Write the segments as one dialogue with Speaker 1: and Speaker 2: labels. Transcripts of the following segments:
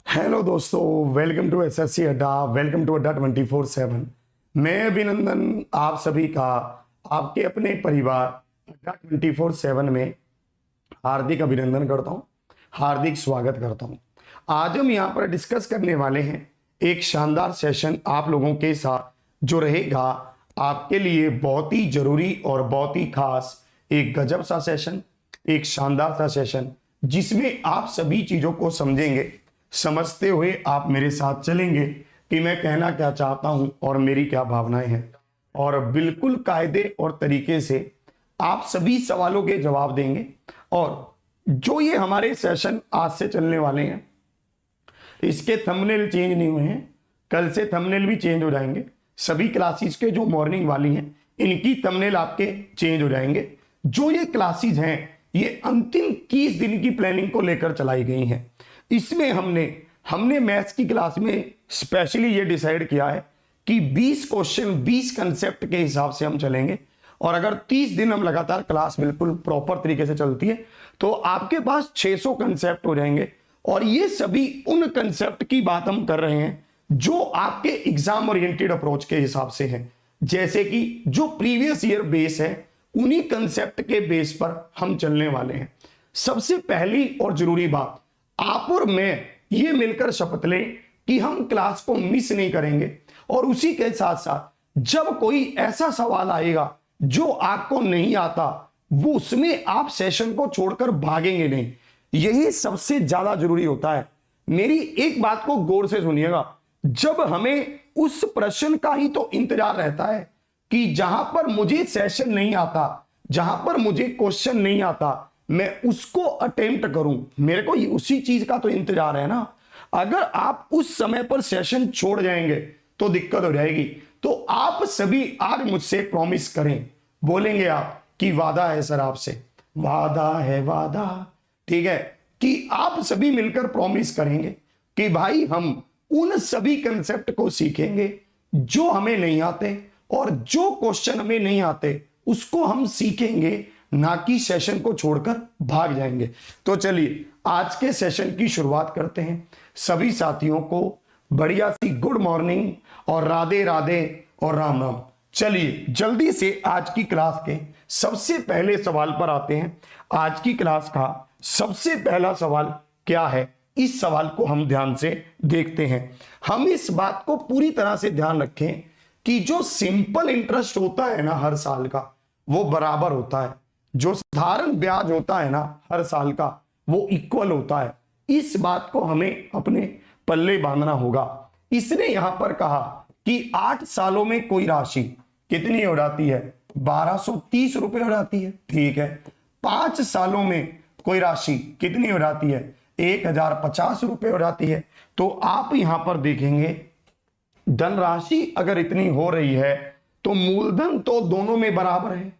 Speaker 1: Hello दोस्तों, welcome to SSC अड्डा। Welcome to अड्डा 24/7। मैं अभिनंदन आप सभी का आपके अपने परिवार अड्डा 24/7 में हार्दिक अभिनंदन करता हूं, हार्दिक स्वागत करता हूं। आज हम यहां पर डिस्कस करने वाले हैं एक शानदार सेशन आप लोगों के साथ जो रहेगा आपके लिए बहुत ही जरूरी और बहुत ही खास, एक गजब सा सेशन, एक शानदार सा सेशन जिसमें आप सभी चीजों को समझेंगे। समझते हुए आप मेरे साथ चलेंगे कि मैं कहना क्या चाहता हूं और मेरी क्या भावनाएं हैं, और बिल्कुल कायदे और तरीके से आप सभी सवालों के जवाब देंगे। और जो ये हमारे सेशन आज से चलने वाले हैं, इसके थंबनेल चेंज नहीं हुए हैं, कल से थंबनेल भी चेंज हो जाएंगे। सभी क्लासेस के जो मॉर्निंग वाली हैं इनकी थंबनेल आपके चेंज हो जाएंगे। जो ये क्लासेस हैं ये अंतिम 21 दिन की प्लानिंग को लेकर चलाई गई हैं। इसमें हमने मैथ्स की क्लास में स्पेशली ये डिसाइड किया है कि 20 क्वेश्चन 20 कंसेप्ट के हिसाब से हम चलेंगे। और अगर 30 दिन हम लगातार क्लास बिल्कुल प्रॉपर तरीके से चलती है तो आपके पास 600 कंसेप्ट हो जाएंगे। और ये सभी उन कंसेप्ट की बात हम कर रहे हैं जो आपके एग्जाम ओरिएंटेड अप्रोच के हिसाब से है। जैसे कि जो प्रीवियस ईयर बेस है उन्हीं कंसेप्ट के बेस पर हम चलने वाले हैं। सबसे पहली और जरूरी बात, आप और मैं ये मिलकर शपथ लें कि हम क्लास को मिस नहीं करेंगे। और उसी के साथ साथ जब कोई ऐसा सवाल आएगा जो आपको नहीं आता, वो उसमें आप सेशन को छोड़कर भागेंगे नहीं। यही सबसे ज्यादा जरूरी होता है। मेरी एक बात को गौर से सुनिएगा, जब हमें उस प्रश्न का ही तो इंतजार रहता है कि जहां पर मुझे सेशन नहीं आता, जहां पर मुझे क्वेश्चन नहीं आता, मैं उसको अटेम्प्ट करूं, मेरे को उसी चीज का तो इंतजार है ना। अगर आप उस समय पर सेशन छोड़ जाएंगे तो दिक्कत हो जाएगी। तो आप सभी आज मुझसे प्रॉमिस करें, बोलेंगे आप कि वादा है सर आपसे, वादा है वादा, ठीक है, कि आप सभी मिलकर प्रॉमिस करेंगे कि भाई हम उन सभी कंसेप्ट को सीखेंगे जो हमें नहीं आते, और जो क्वेश्चन हमें नहीं आते उसको हम सीखेंगे, ना कि सेशन को छोड़कर भाग जाएंगे। तो चलिए आज के सेशन की शुरुआत करते हैं। सभी साथियों को बढ़िया सी गुड मॉर्निंग और राधे राधे और राम राम। चलिए जल्दी से आज की क्लास के सबसे पहले सवाल पर आते हैं। आज की क्लास का सबसे पहला सवाल क्या है, इस सवाल को हम ध्यान से देखते हैं। हम इस बात को पूरी तरह से ध्यान रखें कि जो सिंपल इंटरेस्ट होता है ना हर साल का, वो बराबर होता है। जो साधारण ब्याज होता है ना हर साल का, वो इक्वल होता है। इस बात को हमें अपने पल्ले बांधना होगा। इसने यहां पर कहा कि 8 सालों में कोई राशि कितनी हो जाती है, 1230 रुपए हो जाती है, ठीक है। 5 सालों में कोई राशि कितनी हो जाती है, 1050 रुपए हो जाती है। तो आप यहां पर देखेंगे धनराशि अगर इतनी हो रही है तो मूलधन तो दोनों में बराबर है,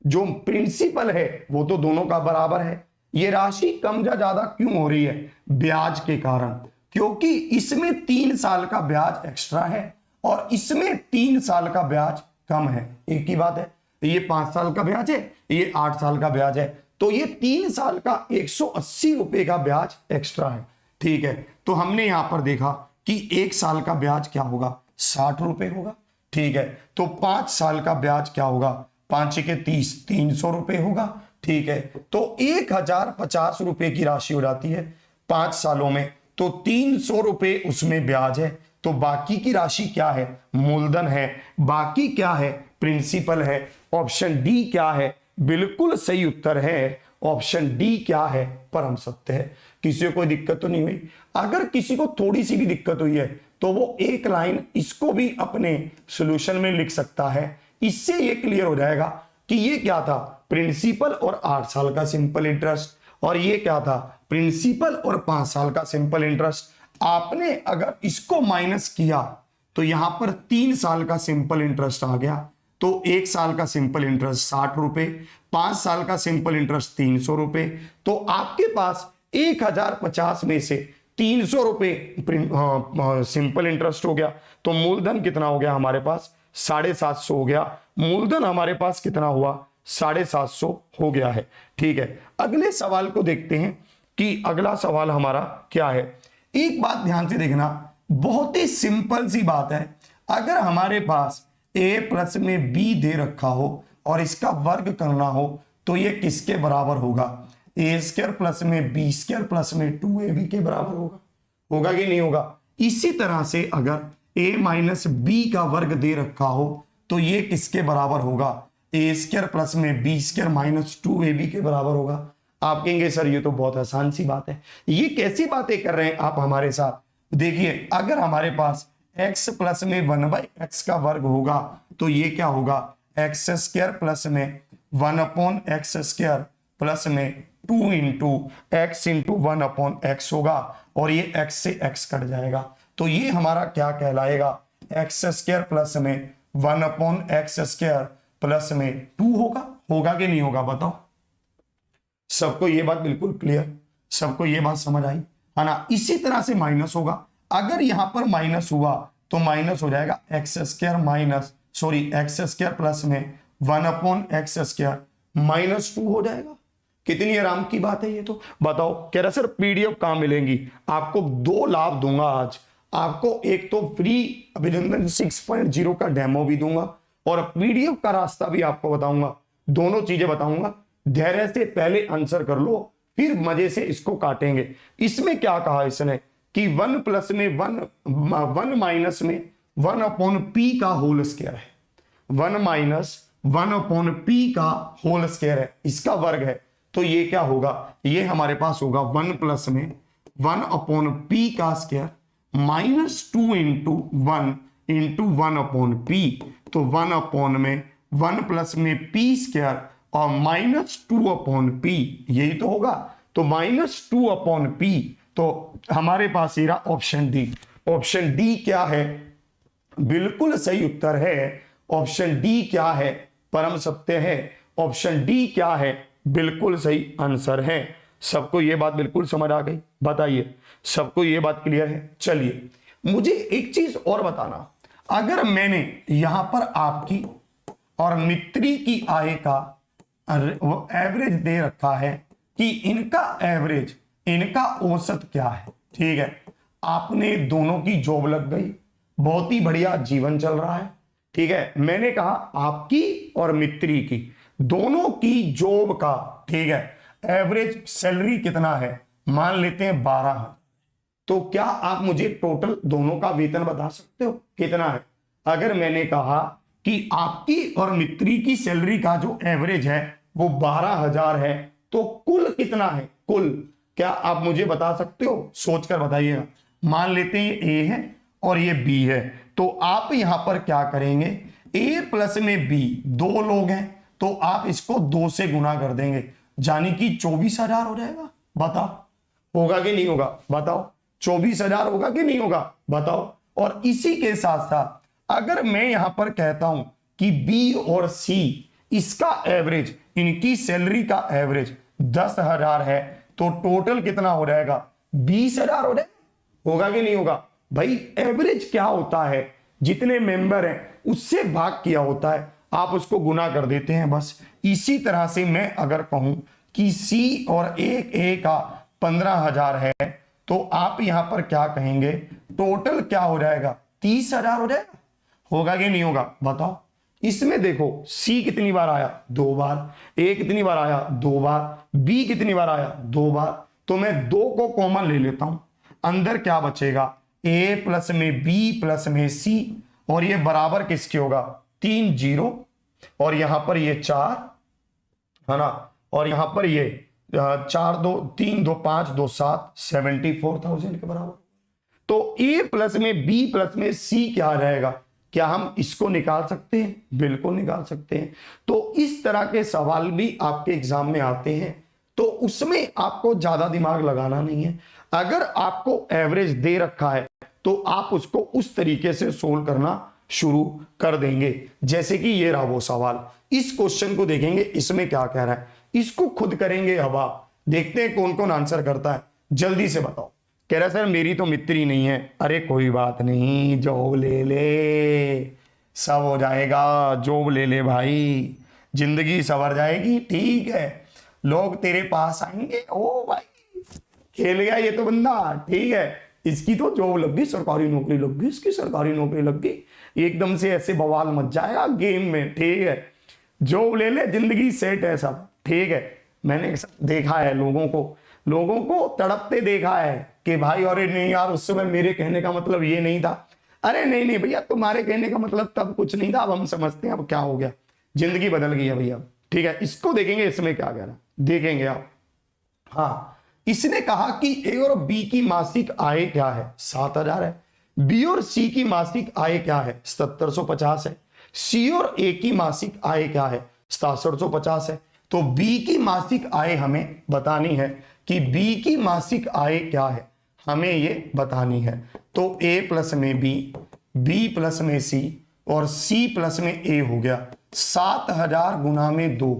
Speaker 1: जो प्रिंसिपल है वो तो दोनों का बराबर है। ये राशि कम या ज्यादा क्यों हो रही है, ब्याज के कारण, क्योंकि इसमें 3 साल का ब्याज एक्स्ट्रा है और इसमें 3 साल का ब्याज कम है। एक ही बात है, ये 5 साल का ब्याज है, ये 8 साल का ब्याज है, तो ये 3 साल का 180 रुपए का ब्याज एक्स्ट्रा है, ठीक है। तो हमने यहां पर देखा कि 1 साल का ब्याज क्या होगा, 60 रुपए होगा, ठीक है। तो 5 साल का ब्याज क्या होगा, 5 के 30, 300 रुपए होगा, ठीक है। तो 1050 रुपए की राशि हो जाती है 5 सालों में, तो 300 रुपए उसमें ब्याज है। तो बाकी की राशि क्या है, मूलधन है। बाकी क्या है, प्रिंसिपल है। ऑप्शन डी क्या है, बिल्कुल सही उत्तर है ऑप्शन डी क्या है, परम सत्य है। किसी को कोई दिक्कत तो नहीं हुई? अगर किसी को थोड़ी सी भी दिक्कत हुई है तो वो एक लाइन इसको भी अपने सॉल्यूशन में लिख सकता है। इससे ये क्लियर हो जाएगा कि ये क्या था, प्रिंसिपल और 8 साल का सिंपल इंटरेस्ट, और ये क्या था, प्रिंसिपल और 5 साल का सिंपल इंटरेस्ट। आपने अगर इसको माइनस किया तो यहां पर 3 साल का सिंपल इंटरेस्ट आ गया। तो 1 साल का सिंपल इंटरेस्ट 60 रुपए, 5 साल का सिंपल इंटरेस्ट 300 रुपए। तो आपके पास 1050 में से 300 रुपए सिंपल इंटरेस्ट हो गया। तो मूलधन कितना हो गया हमारे पास, 750 हो गया। मूलधन हमारे पास कितना हुआ, 750 हो गया है, ठीक है। अगले सवाल को देखते हैं कि अगला सवाल हमारा क्या है। एक बात ध्यान से देखना, बहुत ही सिंपल सी बात है। अगर हमारे पास a प्लस में b दे रखा हो और इसका वर्ग करना हो तो ये किसके बराबर होगा? ए स्क्वायर प्लस में बी स्क्वायर प्लस में 2ab के बराबर होगा। होगा कि नहीं होगा? इसी तरह से अगर a माइनस बी का वर्ग दे रखा हो तो ये किसके बराबर होगा? ए स्क्वायर प्लस में बी स्क्वायर माइनस 2ab के बराबर होगा। आप कहेंगे सर ये तो बहुत आसान सी बात है, ये कैसी बातें कर रहे हैं आप हमारे साथ? देखिए, अगर हमारे पास x प्लस में 1/x का वर्ग होगा तो ये क्या होगा? एक्स स्क्वायर प्लस में 1/x स्क्वायर प्लस में 2 इंटू एक्स इंटू 1/x होगा और ये x से x कट जाएगा तो ये हमारा क्या कहलाएगा? एक्स स्क्वायर प्लस में 1/x स्क्वायर प्लस में 2 होगा। होगा कि नहीं होगा बताओ? सबको ये बात बिल्कुल क्लियर, सबको ये बात समझ आई है ना? इसी तरह से माइनस होगा, अगर यहां पर माइनस हुआ तो माइनस हो जाएगा x square minus x square plus में 1/x स्क्वायर माइनस 2 हो जाएगा। कितनी आराम की बात है ये तो। बताओ, कह रहा सर पीडीएफ कहां मिलेंगी? आपको 2 लाभ दूंगा आज। आपको एक तो फ्री अभिनंदन 6.0 का डेमो भी दूंगा और पीडीएफ का रास्ता भी आपको बताऊंगा। दोनों चीजें बताऊंगा। धैर्य से पहले आंसर कर लो, फिर मजे से इसको काटेंगे। इसमें क्या कहा इसने कि 1 प्लस में 1 माइनस में 1/p का होल स्क्वायर है। 1 माइनस 1/p का होल स्क्वायर है, इसका वर्ग है तो ये क्या होगा? ये हमारे पास होगा 1 प्लस में 1/p का square minus 2 into 1 into 1/p। तो 1 में 1 प्लस में p स्क्वायर और माइनस 2/p, यही तो होगा। तो माइनस 2/p, तो हमारे पास ये रहा ऑप्शन डी। ऑप्शन डी क्या है? बिल्कुल सही उत्तर है। ऑप्शन डी क्या है? परम सत्य है। ऑप्शन डी क्या है? बिल्कुल सही आंसर है। सबको ये बात बिल्कुल समझ आ गई? बताइए, सबको ये बात क्लियर है? चलिए, मुझे एक चीज और बताना। अगर मैंने यहां पर आपकी और मित्री की आय का एवरेज दे रखा है कि इनका एवरेज, इनका औसत क्या है, ठीक है, आपने दोनों की जॉब लग गई, बहुत ही बढ़िया जीवन चल रहा है, ठीक है। मैंने कहा आपकी और मित्री की दोनों की जॉब का, ठीक है, एवरेज सैलरी कितना है? मान लेते हैं 12। तो क्या आप मुझे टोटल दोनों का वेतन बता सकते हो कितना है? अगर मैंने कहा कि आपकी और मित्री की सैलरी का जो एवरेज है वो 12,000 है तो कुल कितना है? कुल क्या आप मुझे बता सकते हो? सोचकर बताइएगा। मान लेते हैं ए है और ये बी है, तो आप यहां पर क्या करेंगे? ए प्लस में बी, 2 लोग हैं तो आप इसको 2 से गुना कर देंगे, यानी कि 24,000 हो जाएगा। बताओ होगा कि नहीं होगा? बताओ 24,000 होगा कि नहीं होगा? बताओ। और इसी के साथ साथ अगर मैं यहां पर कहता हूं कि बी और सी, इसका एवरेज, इनकी सैलरी का एवरेज 10,000 है तो टोटल कितना हो जाएगा? 20,000 हो जाएगा। होगा कि नहीं होगा? भाई एवरेज क्या होता है? जितने मेंबर हैं उससे भाग किया होता है, आप उसको गुना कर देते हैं बस। इसी तरह से मैं अगर कहूं कि सी और ए का 15,000 है तो आप यहां पर क्या कहेंगे? टोटल क्या हो जाएगा? 30,000 हो जाएगा। होगा कि नहीं होगा? बताओ। इसमें देखो सी कितनी बार आया? 2 बार। ए कितनी बार आया? 2 बार। बी कितनी बार आया? 2 बार। तो मैं 2 को कॉमन ले लेता हूं, अंदर क्या बचेगा? ए प्लस में बी प्लस में सी, और ये बराबर किसके होगा? 3 0, और यहां पर ये 4 है ना, और यहां पर ये 4 2 3 2 5 2 7, 74,000 के बराबर। तो ए प्लस में बी प्लस में सी क्या आ जाएगा? क्या हम इसको निकाल सकते हैं? बिल्कुल निकाल सकते हैं। तो इस तरह के सवाल भी आपके एग्जाम में आते हैं, तो उसमें आपको ज्यादा दिमाग लगाना नहीं है। अगर आपको एवरेज दे रखा है तो आप उसको उस तरीके से सोल्व करना शुरू कर देंगे। जैसे कि ये रहा वो सवाल, इस क्वेश्चन को देखेंगे, इसमें क्या कह रहा है, इसको खुद करेंगे। अब आप देखते हैं कौन कौन आंसर करता है, जल्दी से बताओ। कह रहा सर मेरी तो मित्री नहीं है। अरे कोई बात नहीं, जॉब ले ले, सब हो जाएगा। जॉब ले ले भाई, जिंदगी संवर जाएगी, ठीक है। लोग तेरे पास आएंगे, ओ भाई खेल गया ये तो बंदा, ठीक है। इसकी तो जॉब लग गई, सरकारी नौकरी लग गई, इसकी सरकारी नौकरी लग गई, एकदम से ऐसे बवाल मच जाएगा गेम में। ठीक है, जॉब ले ले, जिंदगी सेट है सब। ठीक है, मैंने देखा है लोगों को तड़पते देखा है कि भाई अरे नहीं यार उस समय मेरे कहने का मतलब ये नहीं था। अरे नहीं नहीं भैया, तुम्हारे कहने का मतलब तब कुछ नहीं था, अब हम समझते हैं अब क्या हो गया, जिंदगी बदल गई है भैया। ठीक है, इसको देखेंगे, इसमें क्या कह रहा देखेंगे आप। हाँ, इसने कहा कि ए और बी की मासिक आय क्या है, 7,000 है। बी और सी की मासिक आय क्या है, 7750 है। सी और ए की मासिक आय क्या है, 6750 है। तो बी की मासिक आय हमें बतानी है कि बी की मासिक आय क्या है, हमें ये बतानी है। तो ए प्लस में बी प्लस में सी और सी प्लस में ए हो गया। 7,000 गुना में 2,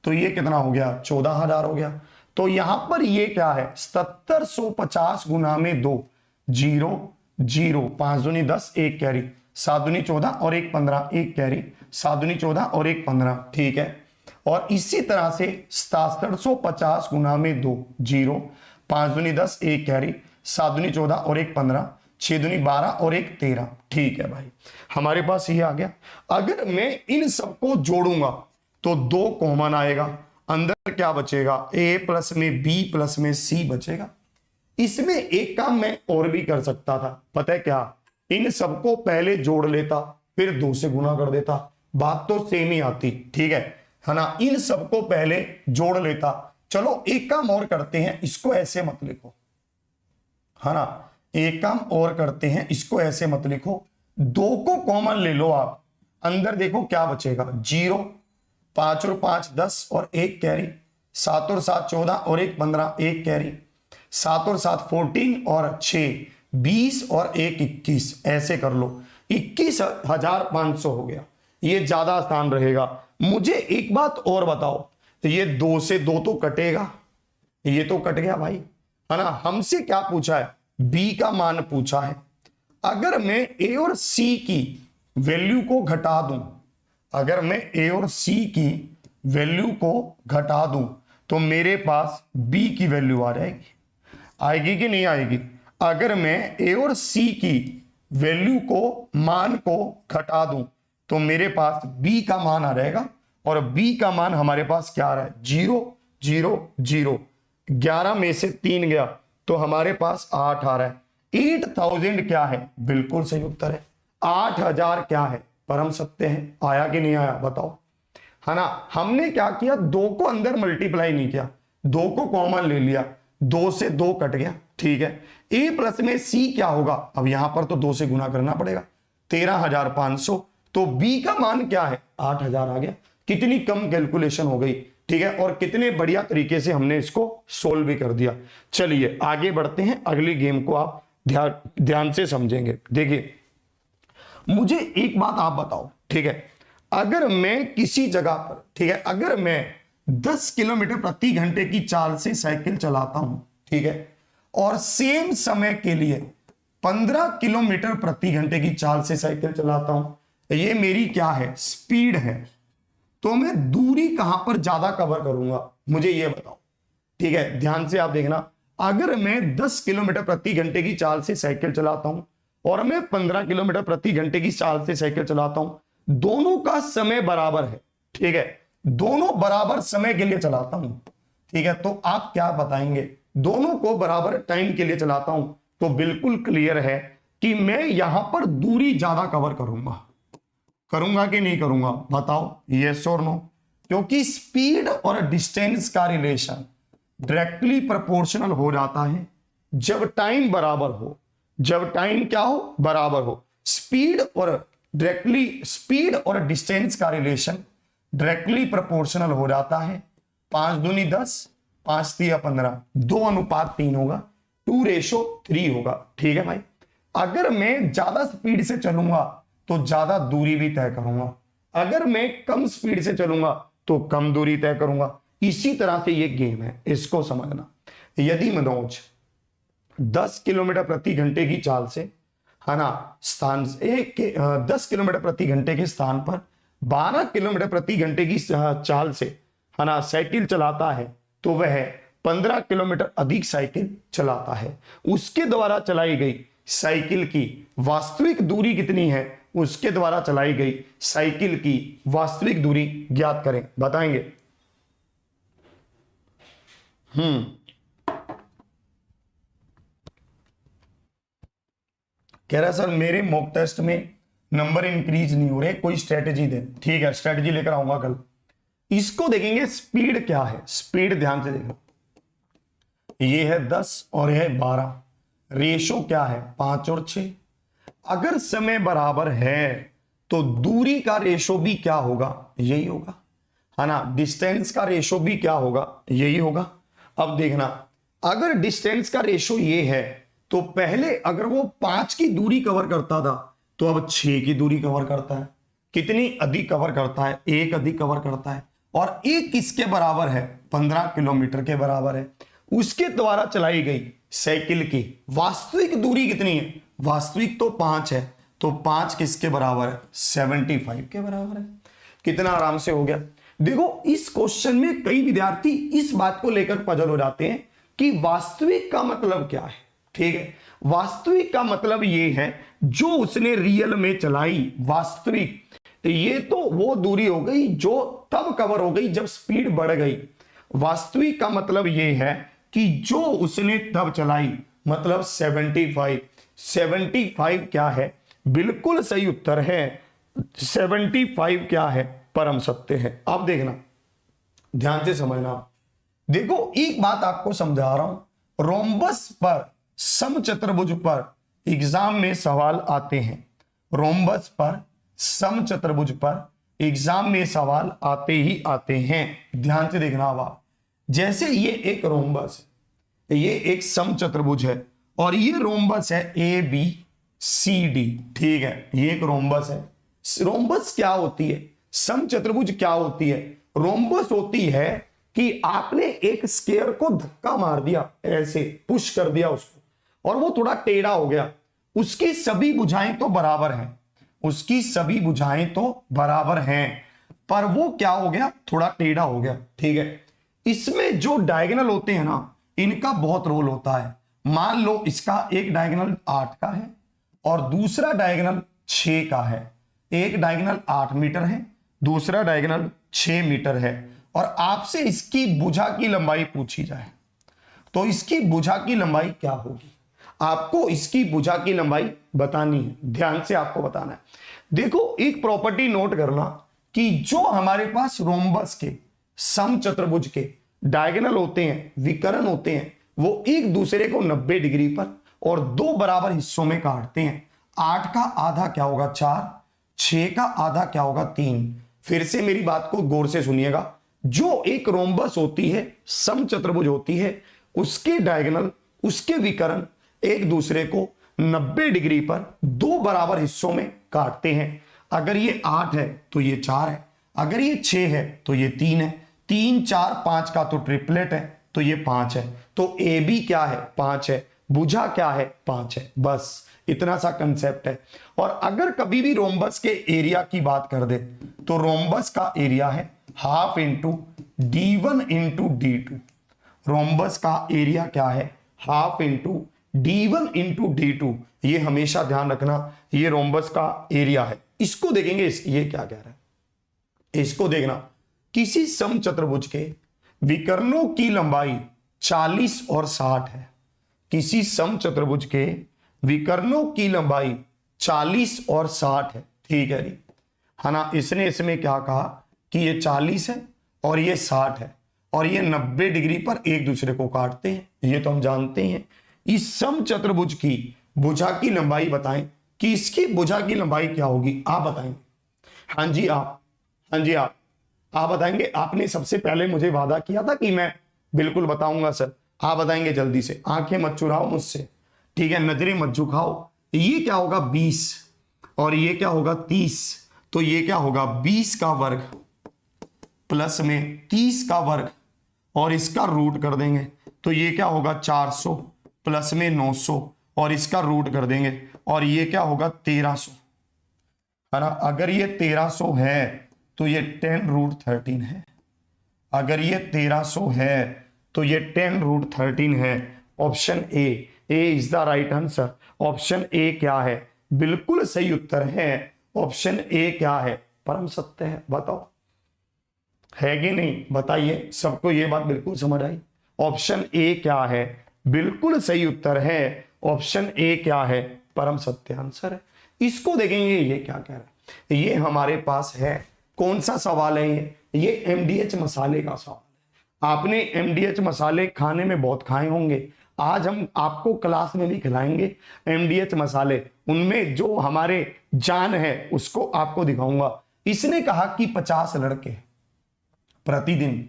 Speaker 1: तो ये कितना हो गया, 14,000 हो गया। तो यहां पर ये क्या है, 7750 गुना में 2, 0 0, 5 दूनी 10, 1 कैरी, 7 दूनी 14 और 1 15, 1 कैरी, 7 दूनी 14 और 1 15। ठीक है, और इसी तरह से 6750 गुना में 2, 0, 5 दूनी 10, 1 कैरी, 7 दूनी 14 और 1 15, 6 दूनी 12 और 1 13। ठीक है भाई, हमारे पास ये आ गया। अगर मैं इन सबको जोड़ूंगा तो 2 कॉमन आएगा, अंदर क्या बचेगा, ए प्लस में बी प्लस में सी बचेगा। इसमें एक काम मैं और भी कर सकता था, पता है क्या, इन सबको पहले जोड़ लेता फिर 2 से गुना कर देता, बात तो सेम ही आती। ठीक है ना, इन सबको पहले जोड़ लेता। चलो एक काम और करते हैं, इसको ऐसे मत लिखो, है ना, एक काम और करते हैं, इसको ऐसे मत लिखो, 2 को कॉमन ले लो आप, अंदर देखो क्या बचेगा, 0, 5 और 5 10 और 1 कैरी, 7 और 7 14 और 1 15, 1 कैरी, 7 और 7 14 और 6 20 और 1 21। ऐसे कर लो, 21,500 हो गया। ये ज्यादा आसान रहेगा। मुझे एक बात और बताओ, तो ये 2 से 2 तो कटेगा, ये तो कट गया भाई, है ना। हमसे क्या पूछा है, बी का मान पूछा है। अगर मैं ए और सी की वैल्यू को घटा दूं, अगर मैं ए और सी की वैल्यू को घटा दूं तो मेरे पास बी की वैल्यू आ जाएगी, आएगी कि नहीं आएगी। अगर मैं ए और सी की वैल्यू को, मान को घटा दूं तो मेरे पास बी का मान आ जाएगा, और बी का मान हमारे पास क्या आ रहा है, 0 0 0। 11 में से 3 गया तो हमारे पास 8 आ रहा है। 8,000 क्या है, बिल्कुल सही उत्तर है। 8,000 क्या है, परम सत्य है। आया कि नहीं आया बताओ, है ना। हमने क्या किया, 2 को अंदर मल्टीप्लाई नहीं किया, 2 को कॉमन ले लिया, 2 से 2 कट गया। ठीक है, ए प्लस में सी क्या होगा, अब यहां पर तो 2 से गुना करना पड़ेगा, 13,500। तो बी का मान क्या है, 8,000 आ गया। कितनी कम कैलकुलेशन हो गई। ठीक है, और कितने बढ़िया तरीके से हमने इसको सोल्व भी कर दिया। चलिए आगे बढ़ते हैं, अगली गेम को आप ध्यान से समझेंगे। देखिए, मुझे एक बात आप बताओ, ठीक है, अगर मैं किसी जगह पर, ठीक है, अगर मैं 10 किलोमीटर प्रति घंटे की चाल से साइकिल चलाता हूं, ठीक है, और सेम समय के लिए 15 किलोमीटर प्रति घंटे की चाल से साइकिल चलाता हूं, ये मेरी क्या है, स्पीड है, तो मैं दूरी कहां पर ज्यादा कवर करूंगा, मुझे ये बताओ। ठीक है, ध्यान से आप देखना, अगर मैं 10 किलोमीटर प्रति घंटे की चाल से साइकिल चलाता हूं और मैं 15 किलोमीटर प्रति घंटे की चाल से साइकिल चलाता हूं, दोनों का समय बराबर है। ठीक है, दोनों बराबर समय के लिए चलाता हूं। ठीक है, तो आप क्या बताएंगे, दोनों को बराबर टाइम के लिए चलाता हूं, तो बिल्कुल क्लियर है कि मैं यहां पर दूरी ज्यादा कवर करूंगा कि नहीं करूंगा, बताओ, यस और नो। क्योंकि स्पीड और डिस्टेंस का रिलेशन डायरेक्टली प्रोपोर्शनल हो जाता है जब टाइम बराबर हो, जब टाइम क्या हो, बराबर हो। स्पीड और डिस्टेंस का रिलेशन डायरेक्टली प्रोपोर्शनल हो जाता है। 5 दूनी 10, 5 तिया 15, 2:3 होगा, 2:3 होगा। ठीक है भाई, अगर मैं ज्यादा स्पीड से चलूंगा तो ज्यादा दूरी भी तय करूंगा, अगर मैं कम स्पीड से चलूंगा तो कम दूरी तय करूंगा। इसी तरह से ये गेम है, इसको समझना। यदि मनोज 10 किलोमीटर प्रति घंटे की चाल से, है ना, 10 किलोमीटर प्रति घंटे के स्थान पर 12 किलोमीटर प्रति घंटे की चाल से, है ना, साइकिल चलाता है, तो वह 15 किलोमीटर अधिक साइकिल चलाता है। उसके द्वारा चलाई गई साइकिल की वास्तविक दूरी कितनी है, उसके द्वारा चलाई गई साइकिल की वास्तविक दूरी ज्ञात करें, बताएंगे। कह रहा है सर मेरे मॉक टेस्ट में नंबर इंक्रीज नहीं हो रहे, कोई स्ट्रेटेजी दे। ठीक है, स्ट्रेटेजी लेकर आऊंगा कल। इसको देखेंगे स्पीड क्या है, स्पीड ध्यान से देखो, ये है 10 और यह है 12, रेशो क्या है 5 और 6। अगर समय बराबर है तो दूरी का रेशो भी क्या होगा, यही होगा, है ना। डिस्टेंस का रेशो भी क्या होगा, यही होगा। अब देखना, अगर डिस्टेंस का रेशो ये है तो पहले अगर वो 5 की दूरी कवर करता था तो अब 6 की दूरी कवर करता है। कितनी अधिक कवर करता है, 1 अधिक कवर करता है। और 1 किसके बराबर है, 15 किलोमीटर के बराबर है। उसके द्वारा चलाई गई साइकिल की वास्तविक दूरी कितनी है, वास्तविक तो 5 है, तो 5 किसके बराबर है, 75 के बराबर है। कितना आराम से हो गया। देखो इस क्वेश्चन में कई विद्यार्थी इस बात को लेकर पजल हो जाते हैं कि वास्तविक का मतलब क्या है। ठीक है, वास्तविक का मतलब ये है जो उसने रियल में चलाई, वास्तविक ये तो वो दूरी हो गई जो तब कवर हो गई जब स्पीड बढ़ गई। वास्तविक का मतलब ये है कि जो उसने तब चलाई, मतलब 75 क्या है, बिल्कुल सही उत्तर है 75 क्या है, परम सत्य है। अब देखना, ध्यान से समझना। देखो एक बात आपको समझा रहा हूं, रोम्बस पर, समचतुर्भुज पर एग्जाम में सवाल आते हैं। रोम्बस पर, समचतुर्भुज पर एग्जाम में सवाल आते ही आते हैं। ध्यान से देखना अब आप, जैसे ये एक रोम्बस है, ये एक समचतुर्भुज है और ये रोम्बस है ए बी सी डी। ठीक है, ये एक रोम्बस है। रोम्बस क्या होती है, समचतुर्भुज क्या होती है। रोम्बस होती है कि आपने एक स्क्वायर को धक्का मार दिया, ऐसे पुश कर दिया उसको, और वो थोड़ा टेढ़ा हो गया। उसकी सभी भुजाएं तो बराबर हैं, उसकी सभी भुजाएं तो बराबर हैं, पर वो क्या हो गया, थोड़ा टेढ़ा हो गया। ठीक है, इसमें जो डायगोनल होते हैं ना, इनका बहुत रोल होता है। मान लो इसका एक डायगोनल 8 का है और दूसरा डायगोनल 6 का है। एक डायगोनल 8 मीटर है, दूसरा डायगोनल 6 मीटर है, और आपसे इसकी भुजा की लंबाई पूछी जाए तो इसकी भुजा की लंबाई क्या होगी, आपको इसकी भुजा की लंबाई बतानी है। ध्यान से आपको बताना है। देखो एक प्रॉपर्टी नोट करना कि जो हमारे पास रोम्बस के, समचतुर्भुज के डायगोनल होते हैं, विकर्ण होते हैं, वो एक दूसरे को 90 डिग्री पर और 2 बराबर हिस्सों में काटते हैं। 8 का आधा क्या होगा 4, 6 का आधा क्या होगा 3। फिर से मेरी बात को गौर से सुनिएगा, जो एक रोम्बस होती है, समचतुर्भुज होती है, उसके डायगोनल, उसके विकर्ण एक दूसरे को 90 डिग्री पर 2 बराबर हिस्सों में काटते हैं। अगर ये 8 है तो ये 4 है, अगर ये 6 है तो ये 3 है, 3 4 5 का तो ट्रिपलेट है तो ये 5 है। तो ए बी क्या है, 5 है, भुजा क्या है, 5 है। बस इतना सा कंसेप्ट है। और अगर कभी भी रोम्बस के एरिया की बात कर दे तो रोम्बस का एरिया है half into D1 into D2। Rhombus का एरिया क्या है, half into D1 into D2। ये हमेशा ध्यान रखना, ये रोम्बस का एरिया है। इसको देखेंगे, ये क्या कह रहा है, इसको देखना। किसी समचतुर्भुज के विकर्णों की लंबाई 40 और 60 है। किसी समचतुर्भुज के विकर्णों की लंबाई 40 और 60 है। ठीक है जी, है ना। इसने इसमें क्या कहा कि ये 40 है और ये 60 है और ये 90 डिग्री पर एक दूसरे को काटते हैं, ये तो हम जानते हैं। इस समचतुर्भुज की भुजा की लंबाई बताएं कि इसकी भुजा की लंबाई क्या होगी, आप बताएंगे। हाँ जी आप, हाँ जी आप बताएंगे। आपने सबसे पहले मुझे वादा किया था कि मैं बिल्कुल बताऊंगा सर, आप बताएंगे जल्दी से। आंखें मत चुराओ मुझसे, ठीक है, नजरें मत झुकाओ। ये क्या होगा 20 और ये क्या होगा 30, तो ये क्या होगा 20 का वर्ग प्लस में 30 का वर्ग और इसका रूट कर देंगे, तो ये क्या होगा 400 प्लस में 900 और इसका रूट कर देंगे, और ये क्या होगा 1300, है ना। अगर ये 1300 है तो ये 10 रूट 13 है। अगर ये 1300 है तो ये 10√13 है। Option A is the right answer. Option A क्या है? बिल्कुल सही उत्तर है। ऑप्शन ए क्या है? परम सत्य है। बताओ है कि नहीं? बताइए, सबको ये बात बिल्कुल समझ आई? ऑप्शन ए क्या है? बिल्कुल सही उत्तर है। ऑप्शन ए क्या है? परम सत्य आंसर है। इसको देखेंगे ये क्या कह रहा है। ये हमारे पास है, कौन सा सवाल है ये एमडीएच मसाले का सवाल है। आपने एमडीएच मसाले खाने में बहुत खाए होंगे, आज हम आपको क्लास में भी खिलाएंगे एमडीएच मसाले। उनमें जो हमारे जान है उसको आपको दिखाऊंगा। इसने कहा कि 50 लड़के प्रतिदिन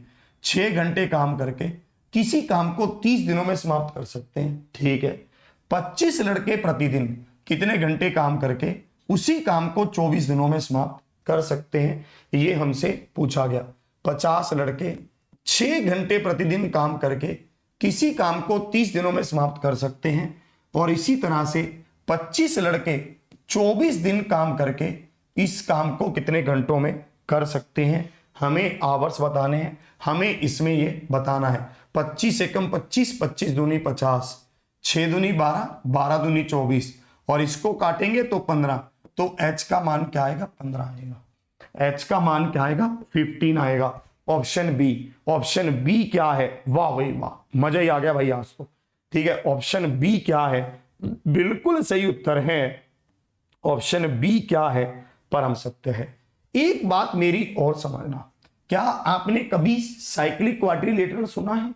Speaker 1: 6 घंटे काम करके किसी काम को 30 दिनों में समाप्त कर सकते हैं। ठीक है, 25 लड़के प्रतिदिन कितने घंटे काम करके उसी काम को 24 दिनों में समाप्त कर सकते हैं, ये हमसे पूछा गया। 50 लड़के 6 घंटे प्रतिदिन काम करके किसी काम को 30 दिनों में समाप्त कर सकते हैं, और इसी तरह से 25 लड़के 24 दिन काम करके इस काम को कितने घंटों में कर सकते हैं। हमें आवर्स बताने हैं, हमें इसमें ये बताना है। 25 एकम 25, 25 दूनी 50, 6 दूनी 12, 12 दूनी 24, और इसको काटेंगे तो 15। तो h का मान क्या आएगा? 15 आएगा। h का मान क्या आएगा? 15 आएगा। Option B. ऑप्शन बी क्या है? वाह भाई वाह, मजा ही आ गया भाई आज तो। ठीक है, ऑप्शन बी क्या है? बिल्कुल सही उत्तर है। ऑप्शन बी क्या है? परम सत्य है। एक बात मेरी और समझना, क्या आपने कभी साइक्लिक क्वाड्रिलेटरल सुना है?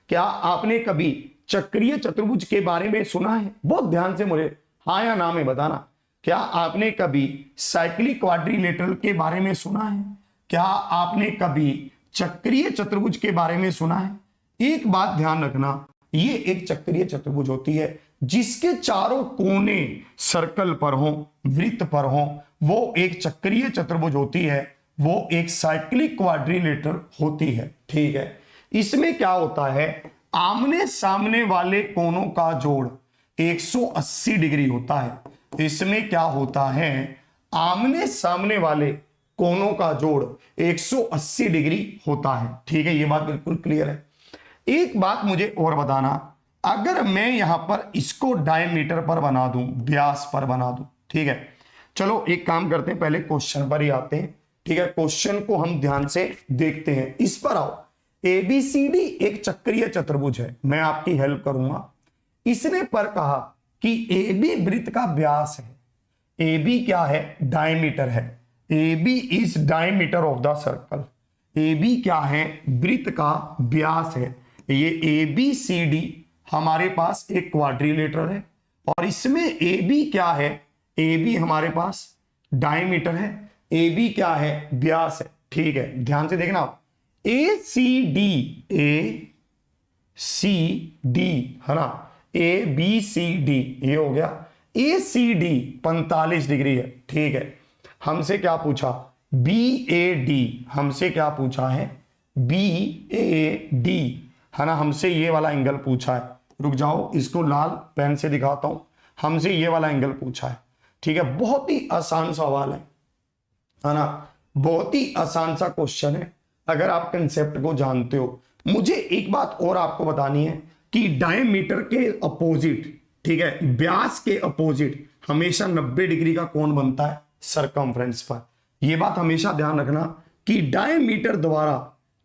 Speaker 1: क्या आपने कभी चक्रीय चतुर्भुज के बारे में सुना है? बहुत ध्यान से मुझे हाँ या ना में बताना। क्या आपने कभी साइक्लिक क्वाड्रिलेटरल के बारे में सुना है? क्या आपने कभी चक्रीय चतुर्भुज के बारे में सुना है? एक बात ध्यान रखना, ये एक चक्रीय चतुर्भुज होती है जिसके चारों कोने सर्कल पर हो, वृत्त पर हो, वो एक चक्रीय चतुर्भुज होती है, वो एक साइक्लिक क्वाड्रिलेटरल होती है। ठीक है, इसमें क्या होता है? आमने सामने वाले कोनों का जोड़ 180 डिग्री होता है। इसमें क्या होता है? आमने सामने वाले कोनों का जोड़ 180 डिग्री होता है। ठीक है, ये बात बिल्कुल क्लियर है। एक बात मुझे और बताना, अगर मैं यहां पर इसको डायमीटर पर बना दूं, व्यास पर बना दूं, ठीक है, चलो एक काम करते हैं, पहले क्वेश्चन पर ही आते हैं। ठीक है, क्वेश्चन को हम ध्यान से देखते हैं। इस पर आओ। एबीसीडी एक चक्रीय चतुर्भुज है, मैं आपकी हेल्प करूंगा। इसने पर कहा कि एबी वृत्त का व्यास है। एबी क्या है? डायमीटर है। AB is diameter of the circle. AB क्या है? वृत्त का व्यास है। ये एबीसीडी हमारे पास एक क्वाड्रिलेटरल है, और इसमें एबी क्या है? एबी हमारे पास डायमीटर है, एबी क्या है? व्यास है। ठीक है, ध्यान से देखना। ए सी डी है ना, ए बी सी डी ये हो गया। ए सी डी 45 डिग्री है। ठीक है, हमसे क्या पूछा? बी ए डी हमसे क्या पूछा है? बी ए डी है ना, हमसे ये वाला एंगल पूछा है। रुक जाओ, इसको लाल पेन से दिखाता हूं। हमसे ये वाला एंगल पूछा है। ठीक है, बहुत ही आसान सवाल है ना, बहुत ही आसान सा क्वेश्चन है अगर आप कंसेप्ट को जानते हो। मुझे एक बात और आपको बतानी है कि डायमीटर के अपोजिट, ठीक है, व्यास के अपोजिट हमेशा 90 डिग्री का कोण बनता है सरकमफ्रेंस पर। यह बात हमेशा ध्यान रखना कि डायमीटर द्वारा,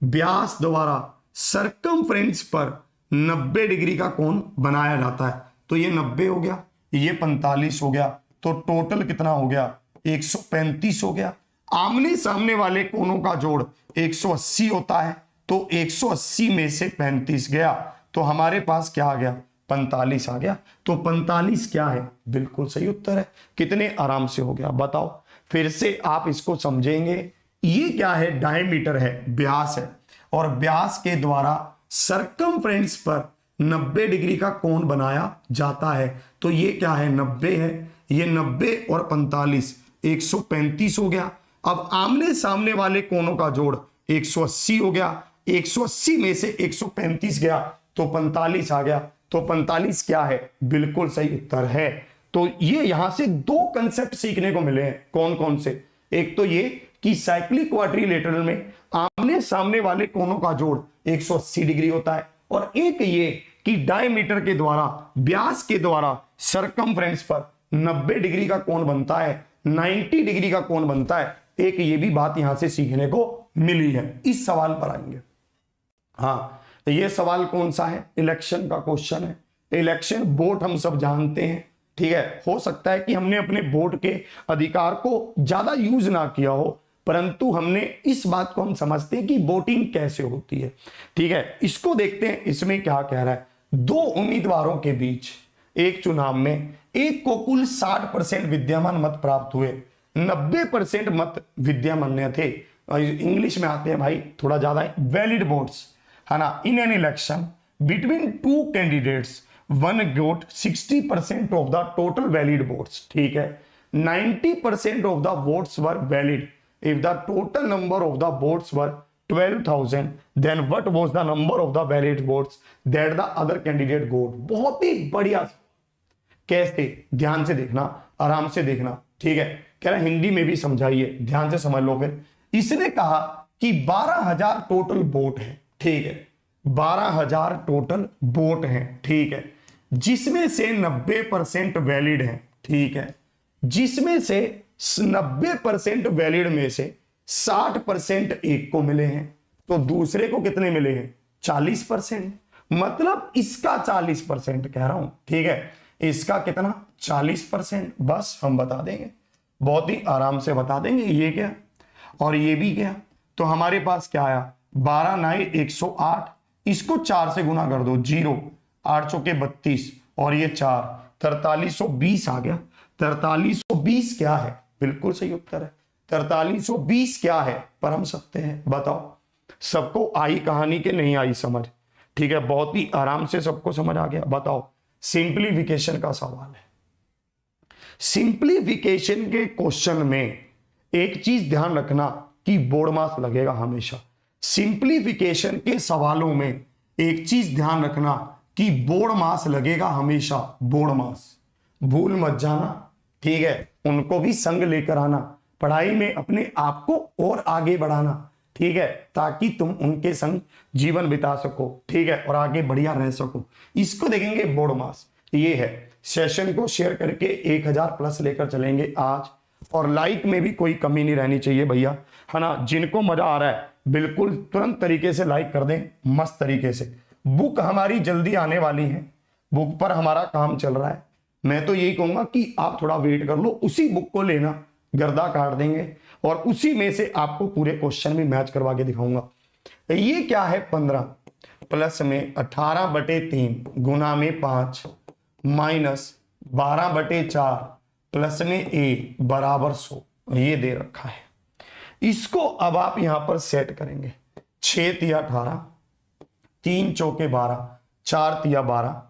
Speaker 1: व्यास द्वारा सरकमफ्रेंस पर 90 डिग्री का कोण बनाया जाता है। तो ये 90 हो गया, ये 45 हो गया, तो टोटल कितना हो गया? 135 हो गया। आमने सामने वाले कोनों का जोड़ 180 होता है, तो 180 में से 35 गया, तो हमारे पास क्या आ गया? 45 आ गया। तो 45 क्या है? बिल्कुल सही उत्तर है। कितने आराम से हो गया बताओ। फिर से आप इसको समझेंगे। ये क्या है? डायमीटर है, व्यास है, और व्यास के द्वारा सरकमफ्रेंस पर 90 डिग्री का कोण बनाया जाता है। तो ये क्या है? 90 है। ये 90 और 45 135 हो गया। अब आमने सामने वाले कोनों का जोड़ 180 हो गया। 180 में से 135 गया तो 45 आ गया। तो 45 क्या है? बिल्कुल सही उत्तर है। तो ये यहां से दो कंसेप्ट सीखने को मिले हैं। कौन कौन से? एक तो ये कि साइक्लिक क्वाड्रिलेटरल में आमने सामने वाले कोनों का जोड़ 180 डिग्री होता है, और एक ये कि डायमीटर के द्वारा, व्यास के द्वारा सरकमफ्रेंस पर 90 डिग्री का कोण बनता है, 90 डिग्री का कोण बनता है। एक ये भी बात यहां से सीखने को मिली है। इस सवाल पर आएंगे। हाँ, तो ये सवाल कौन सा है? इलेक्शन का क्वेश्चन है। इलेक्शन वोट हम सब जानते हैं, ठीक है। हो सकता है कि हमने अपने वोट के अधिकार को ज्यादा यूज ना किया हो, परंतु हमने इस बात को हम समझते हैं कि वोटिंग कैसे होती है, ठीक है। इसको देखते हैं, इसमें क्या कह रहा है। दो उम्मीदवारों के बीच एक चुनाव में एक को कुल 60% विद्यमान मत प्राप्त हुए, 90% मत विद्यमान्य थे। इंग्लिश में आते हैं भाई थोड़ा ज्यादा, वैलिड वोट्स, है ना। In an election between two candidates one got 60% of the total valid votes, ठीक है। 90% of the votes were valid if the total number of the votes were 12,000 then what was the number of the valid votes that the other candidate got। बहुत ही बढ़िया। कैसे? ध्यान से देखना, आराम से देखना, ठीक है। कह रहा हिंदी में भी समझाइए, ध्यान से समझ लो। फिर इसने कहा कि 12,000 टोटल वोट है, ठीक है। 12,000 टोटल वोट है, ठीक है, जिसमें से 90% वैलिड है, ठीक है। जिसमें से 90% वैलिड में से 60% एक को मिले हैं, तो दूसरे को कितने मिले हैं? 40%। मतलब इसका 40% कह रहा हूं, ठीक है। इसका कितना? 40%। बस हम बता देंगे, बहुत ही आराम से बता देंगे। ये क्या और ये भी क्या, तो हमारे पास क्या आया? 12 9 108, इसको 4 से गुना कर दो, 0 8 चौके 32 और ये 4, 4320 आ गया। 4320 क्या है? बिल्कुल सही उत्तर है। 4320 क्या है? परम सत्य है। बताओ, सबको आई कहानी के नहीं आई समझ, ठीक है। बहुत ही आराम से सबको समझ आ गया। बताओ, सिंप्लीफिकेशन का सवाल है। सिंप्लीफिकेशन के क्वेश्चन में एक चीज ध्यान रखना कि बोर्ड मास लगेगा हमेशा। सिंप्लीफिकेशन के सवालों में एक चीज ध्यान रखना कि बोर्ड मास लगेगा हमेशा, बोर्ड मास भूल मत जाना, ठीक है। उनको भी संग लेकर आना, पढ़ाई में अपने आप को और आगे बढ़ाना, ठीक है, ताकि तुम उनके संग जीवन बिता सको, ठीक है, और आगे बढ़िया रह सको। इसको देखेंगे बोर्ड मास। ये है। सेशन को शेयर करके 1000 प्लस लेकर चलेंगे आज, और लाइक में भी कोई कमी नहीं रहनी चाहिए भैया, है ना। जिनको मजा आ रहा है बिल्कुल तुरंत तरीके से लाइक कर दें, मस्त तरीके से। बुक हमारी जल्दी आने वाली है, बुक पर हमारा काम चल रहा है। मैं तो यही कहूंगा कि आप थोड़ा वेट कर लो, उसी बुक को लेना, गर्दा काट देंगे और उसी में से आपको पूरे क्वेश्चन भी मैच करवा के दिखाऊंगा। ये क्या है? 15 प्लस में 18/3 गुना में 5 माइनस 12/4 प्लस में a बराबर 100, ये दे रखा है। इसको अब आप यहां पर सेट करेंगे। 6 तिया 18, 3 चौके 12, 4 तिया 12,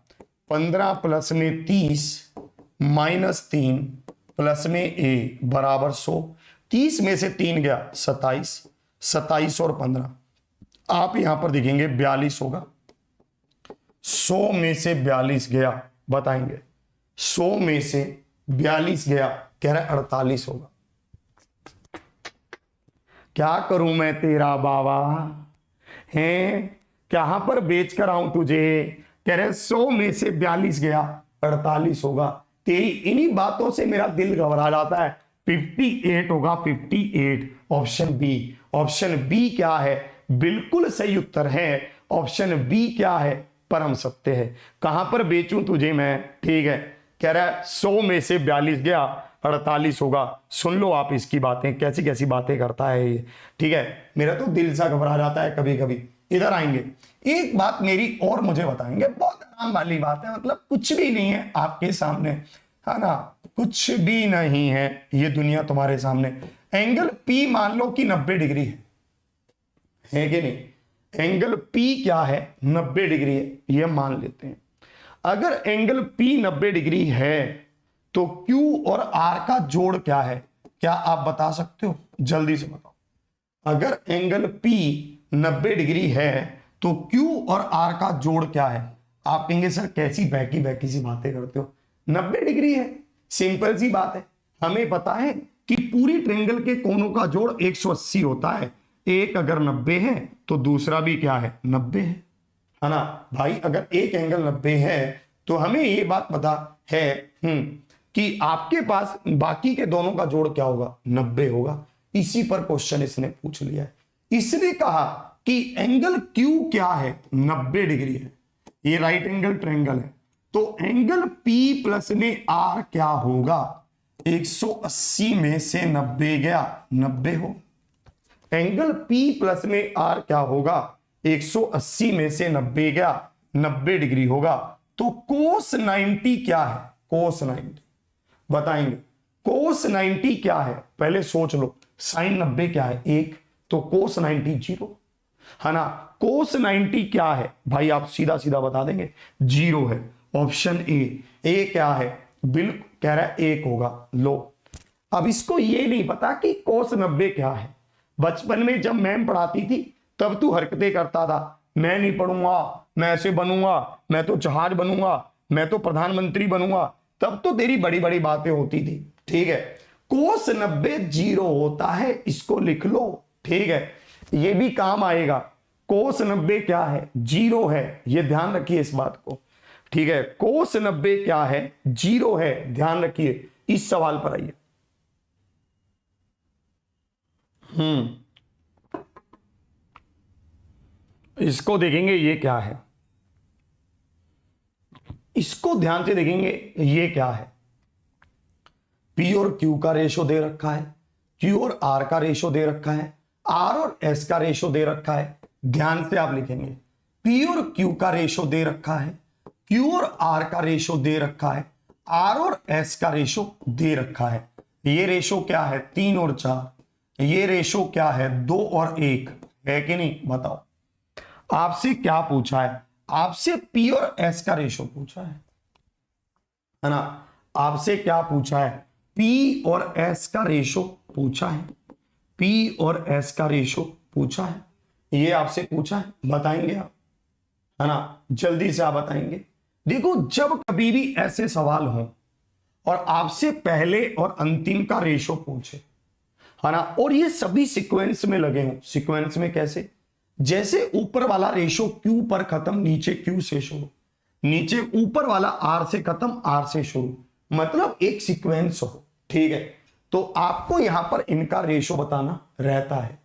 Speaker 1: 15 प्लस में 30 माइनस 3 प्लस में a बराबर 100। 30 में से 3 गया 27, 27 और 15 आप यहां पर देखेंगे 42 होगा। 100 में से 42 गया, बताएंगे 100 में से 42 गया, कह रहा है 48 होगा। क्या करूं मैं तेरा बाबा है, कहां पर बेच कर आऊं तुझे। कह रहे 100 में से 42 गया, 48 होगा। तेरी इन्हीं बातों से मेरा दिल घबरा जाता है। 58 होगा, 58। Option B. ऑप्शन बी क्या है? बिल्कुल सही उत्तर है। ऑप्शन बी क्या है? परम सत्य है। कहां पर बेचूं तुझे मैं, ठीक है। कह रहा है 100 में से 42 गया, 48 होगा। सुन लो आप इसकी बातें, कैसी कैसी बातें करता है ये, ठीक है। मेरा तो दिल सा घबरा जाता है कभी कभी। इधर आएंगे, एक बात मेरी और मुझे बताएंगे, बहुत आराम वाली बात है, मतलब कुछ भी नहीं है आपके सामने, है ना, कुछ भी नहीं है ये दुनिया तुम्हारे सामने। एंगल P मान लो कि 90 डिग्री है कि नहीं। एंगल P क्या है? 90 डिग्री है, ये मान लेते हैं। अगर एंगल P 90 डिग्री है तो Q और R का जोड़ क्या है? क्या आप बता सकते हो? जल्दी से बताओ। अगर एंगल P 90 डिग्री है तो Q और R का जोड़ क्या है? आप कहेंगे सर कैसी बहकी बहकी सी बातें करते हो, 90 डिग्री है, सिंपल सी बात है। हमें पता है कि पूरी ट्रायंगल के कोनों का जोड़ 180 होता है। एक अगर 90 है तो दूसरा भी क्या है? 90 है। है ना भाई। अगर एक एंगल 90 है तो हमें ये बात पता है कि आपके पास बाकी के दोनों का जोड़ क्या होगा, 90 होगा। इसी पर क्वेश्चन इसने पूछ लिया है। इसने कहा कि एंगल Q क्या है, 90 डिग्री है, ये राइट एंगल ट्रायंगल है, तो एंगल P प्लस में R क्या होगा, 180 में से 90 गया, 90 हो। एंगल P प्लस में R क्या होगा, 180 में से 90 गया, 90 डिग्री होगा। तो कोस 90 क्या है, कोस 90 बताएंगे। कोस 90 क्या है, पहले सोच लो। साइन 90 क्या है, 1, तो कोस 90 0, है ना। कोस 90 क्या है भाई, आप सीधा सीधा बता देंगे, 0 है। ऑप्शन ए क्या है, बिल्कुल कह रहा है 1 होगा। लो, अब इसको ये नहीं पता कि कोस 90 क्या है। बचपन में जब मैम पढ़ाती थी तब तू हरकतें करता था, मैं नहीं पढ़ूंगा, मैं ऐसे बनूंगा, मैं तो जहाज बनूंगा, मैं तो प्रधानमंत्री बनूंगा, तब तो तेरी बड़ी बड़ी बातें होती थी, ठीक है। कोस 90 0 होता है, इसको लिख लो, ठीक है, ये भी काम आएगा। कोस 90 क्या है, 0 है, ये ध्यान रखिए इस बात को, ठीक है। कोस 90 क्या है, 0 है, ध्यान रखिए। इस सवाल पर आइए। इसको देखेंगे, ये क्या है, इसको ध्यान से देखेंगे, ये क्या है। P और Q का रेशो दे रखा है, Q और R का रेशो दे रखा है, R और S का रेशो दे रखा है। ध्यान से आप लिखेंगे, P और Q का रेशो दे रखा है, Q और R का रेशो दे रखा है, R और S का रेशो दे रखा है। ये रेशो क्या है, 3 और 4। ये रेशो क्या है, 2 और 1, है कि नहीं, बताओ। आपसे क्या पूछा है, आपसे P और S का रेशो पूछा है ना। आपसे क्या पूछा है, P और S का रेशो पूछा है, P और S का रेशो पूछा है, ये आपसे पूछा है, बताएंगे आप, है ना, जल्दी से आप बताएंगे। देखो, जब कभी भी ऐसे सवाल हो और आपसे पहले और अंतिम का रेशो पूछे, है ना, और ये सभी सीक्वेंस में लगे हों। सीक्वेंस में कैसे, जैसे ऊपर वाला रेशो Q पर खत्म, नीचे Q से शुरू, नीचे ऊपर वाला R से खत्म, R से शुरू, मतलब एक सीक्वेंस हो, ठीक है। तो आपको यहां पर इनका रेशो बताना रहता है।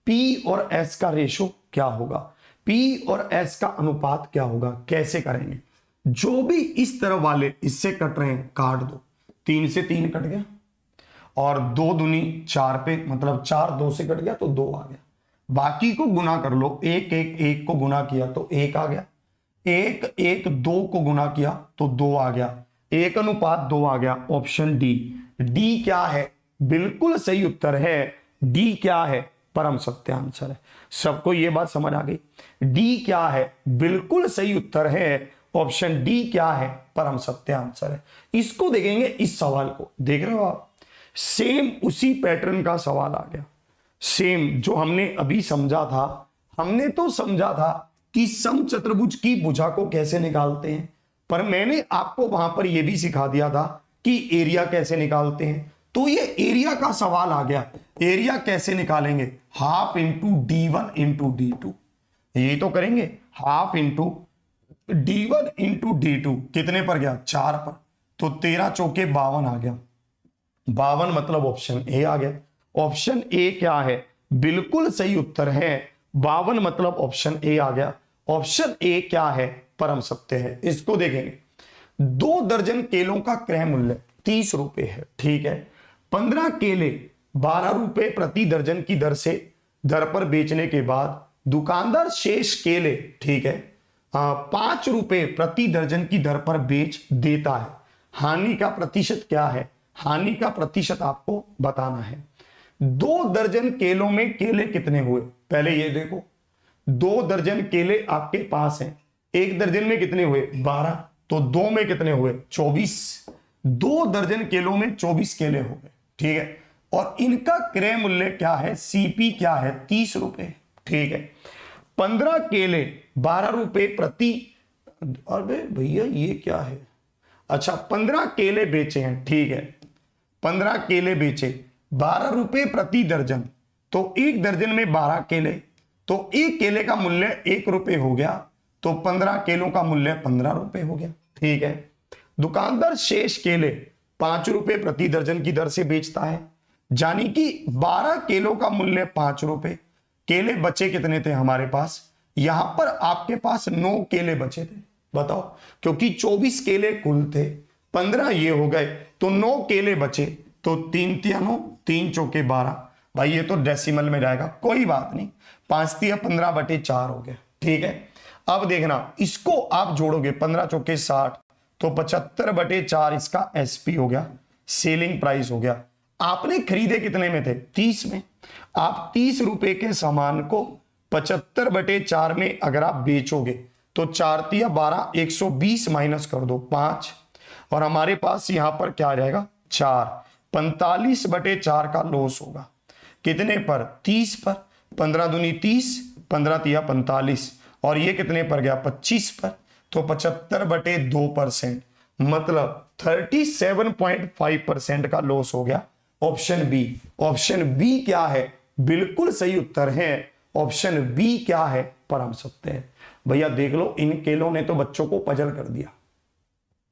Speaker 1: P और S का रेशो क्या होगा, P और S का अनुपात क्या होगा, कैसे करेंगे। जो भी इस तरफ वाले इससे कट रहे हैं, काट दो, 3 से 3 कट गया, और 2 दूनी 4 पे, मतलब 4 2 से कट गया तो 2 आ गया। बाकी को गुना कर लो, 1 1 1 को गुना किया तो 1 आ गया, 1 1 2 को गुना किया तो 2 आ गया, 1 अनुपात 2 आ गया। Option D. डी क्या है, बिल्कुल सही उत्तर है। डी क्या है, परम सत्य आंसर है। सबको ये बात समझ आ गई। डी क्या है, बिल्कुल सही उत्तर है। ऑप्शन डी क्या है, परम सत्य आंसर है। इसको देखेंगे, इस सवाल को देख रहे हो आप, सेम उसी पैटर्न का सवाल आ गया, सेम जो हमने अभी समझा था। हमने तो समझा था कि समचतुर्भुज की भुजा को कैसे निकालते हैं, पर मैंने आपको वहां पर यह भी सिखा दिया था कि एरिया कैसे निकालते हैं। तो ये एरिया का सवाल आ गया। एरिया कैसे निकालेंगे, half into D1 into D2, यही तो करेंगे। Half into D1 into D2 कितने पर गया, 4 पर, तो 13 चौके 52 आ गया। 52 मतलब ऑप्शन ए आ गया। ऑप्शन ए क्या है, बिल्कुल सही उत्तर है। 52 मतलब ऑप्शन ए आ गया। ऑप्शन ए क्या है, परम सत्य है। इसको देखेंगे, 2 दर्जन केलों का क्रय मूल्य 30 रुपए है, ठीक है। 15 केले 12 रुपए प्रति दर्जन की दर पर बेचने के बाद दुकानदार शेष केले, ठीक है, 5 रुपए प्रति दर्जन की दर पर बेच देता है। हानि का प्रतिशत क्या है, हानि का प्रतिशत आपको बताना है। 2 दर्जन केलों में केले कितने हुए, पहले ये देखो, 2 दर्जन केले आपके पास हैं, 1 दर्जन में कितने हुए, 12, तो 2 में कितने हुए, 24। 2 दर्जन केलों में 24 केले हो गए, ठीक है। और इनका क्रय मूल्य क्या है, सीपी क्या है, 30 रुपए, ठीक है। 15 केले 12 रुपए प्रति, अरे भैया ये क्या है, अच्छा 15 केले बेचे हैं, ठीक है। 15 केले बेचे, 12 रुपए प्रति दर्जन, तो 1 दर्जन में 12 केले, तो 1 केले का मूल्य 1 रुपए हो गया। तो 15 केलों का मूल्य 15 रुपए हो गया। ठीक है, दुकानदार शेष केले 5 रुपए प्रति दर्जन की दर से बेचता है, यानी कि 12 केलों का मूल्य 5 रुपए। केले बचे कितने थे हमारे पास? यहां पर आपके पास 9 केले बचे थे। बताओ, क्योंकि 24 केले कुल थे, 15 ये हो गए, तो 9 केले बचे, तो 3 तिया 9, 3 चौके 12। भाई ये तो डेसिमल में जाएगा, कोई बात नहीं, 5 तिया 15/4 हो गया। ठीक है, अब देखना इसको आप जोड़ोगे, 15 चौके 60, तो 75/4 इसका एसपी हो गया, सेलिंग प्राइस हो गया। आपने खरीदे कितने में थे? 30 में। आप 30 रुपए के सामान को 75/4 में अगर आप बेचोगे तो 4 तिया 12, 120 माइनस कर दो 5, और हमारे पास यहां पर क्या आ जाएगा? 4, 45/4 का लॉस होगा। कितने पर? 30 पर। 15 दूनी 30, 15 तिया 45, और ये कितने पर गया? 25 पर। तो 75/2%, मतलब 37.5% का लॉस हो गया। Option B. ऑप्शन बी क्या है? बिल्कुल सही उत्तर है। ऑप्शन बी क्या है? परम सत्य है। भैया देख लो, इन केलों ने तो बच्चों को पजल कर दिया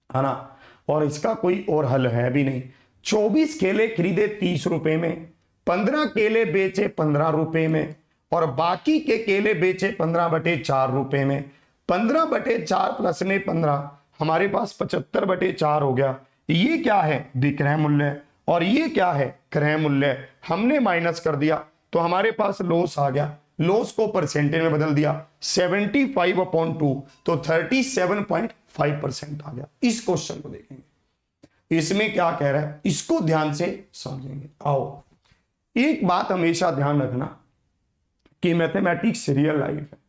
Speaker 1: है ना, और इसका कोई और हल है भी नहीं। 24 केले खरीदे 30 रुपए में, 15 केले बेचे 15 रुपए में, और बाकी के केले बेचे 15/4 रुपए में। 15/4 प्लस में 15, हमारे पास 75/4 हो गया। ये क्या है? विक्रय मूल्य, और ये क्या है? क्रय मूल्य। हमने माइनस कर दिया तो हमारे पास लॉस आ गया, लॉस को परसेंटेज में बदल दिया, 75/2, तो 37.5% आ गया। इस क्वेश्चन को देखेंगे, इसमें क्या कह रहा है, इसको ध्यान से समझेंगे। आओ, एक बात हमेशा ध्यान रखना कि मैथमेटिक्स रियल लाइफ है।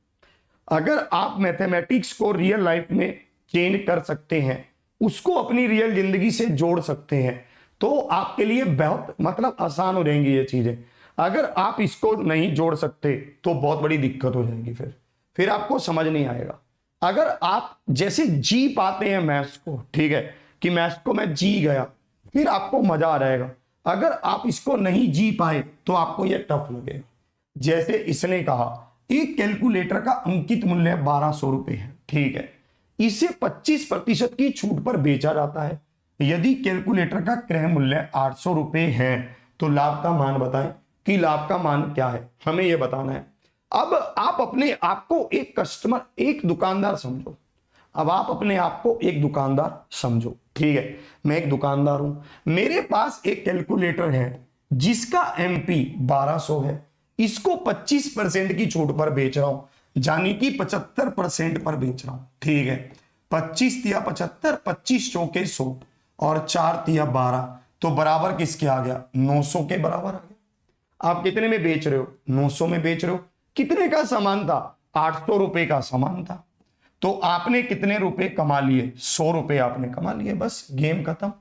Speaker 1: अगर आप मैथमेटिक्स को रियल लाइफ में चेंज कर सकते हैं, उसको अपनी रियल जिंदगी से जोड़ सकते हैं, तो आपके लिए बहुत मतलब आसान हो जाएंगी ये चीजें। अगर आप इसको नहीं जोड़ सकते तो बहुत बड़ी दिक्कत हो जाएगी, फिर आपको समझ नहीं आएगा। अगर आप जैसे जी पाते हैं मैथ्स को, ठीक है, कि मैथ्स को मैं जी गया, फिर आपको मजा आ जाएगा। अगर आप इसको नहीं जी पाए तो आपको यह टफ लगेगा। जैसे इसने कहा एक कैलकुलेटर का अंकित मूल्य 1200 रुपए है, ठीक है, इसे 25% की छूट पर बेचा जाता है। यदि कैलकुलेटर का क्रय मूल्य 800 रुपए है तो लाभ का मान बताएं कि लाभ का मान क्या है, हमें यह बताना है। अब आप अपने आप को एक कस्टमर, एक दुकानदार समझो। अब आप अपने आप को एक दुकानदार समझो, ठीक है, मैं एक दुकानदार हूं, मेरे पास एक कैलकुलेटर है जिसका एमपी 1200 है, इसको 25% की छूट पर बेच रहा हूं, यानी कि 75% पर बेच रहा हूं, ठीक है। 25 तिया 75, 25 चौके 100, और 4 तिया 12, तो बराबर किसके आ गया? 900 के बराबर आ गया। आप कितने में बेच रहे हो? 900 में बेच रहे हो। कितने का सामान था? 800 रुपए का सामान था। तो आपने कितने रुपए कमा लिए? 100 रुपए आपने कमा लिए, बस गेम खत्म।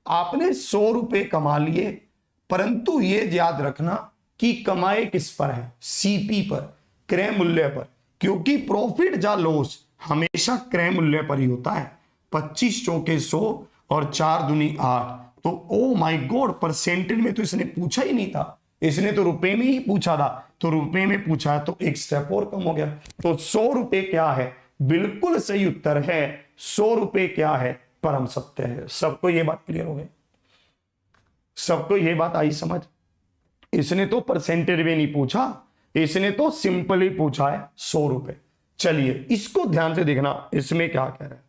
Speaker 1: आपने 100 रुपए कमा लिए, परंतु ये याद रखना कि कमाए किस पर है? सीपी पर, क्रय मूल्य पर, क्योंकि प्रॉफिट या लॉस हमेशा क्रय मूल्य पर ही होता है। 25 चौके 100 और 4 दूनी 8, तो ओ माय गॉड, परसेंटेज में तो इसने पूछा ही नहीं था, इसने तो रुपए में ही पूछा था, तो रुपए में पूछा है तो एक स्टेप और कम हो गया। तो 100 रुपए क्या है? बिल्कुल सही उत्तर है 100 रुपए क्या है? परम सत्य है। सबको ये बात क्लियर हो गई? सबको ये बात आई समझ? इसने तो परसेंटेज में नहीं पूछा, इसने तो सिंपल ही पूछा है 100 रुपए। चलिए इसको ध्यान से देखना, इसमें क्या कह रहा है।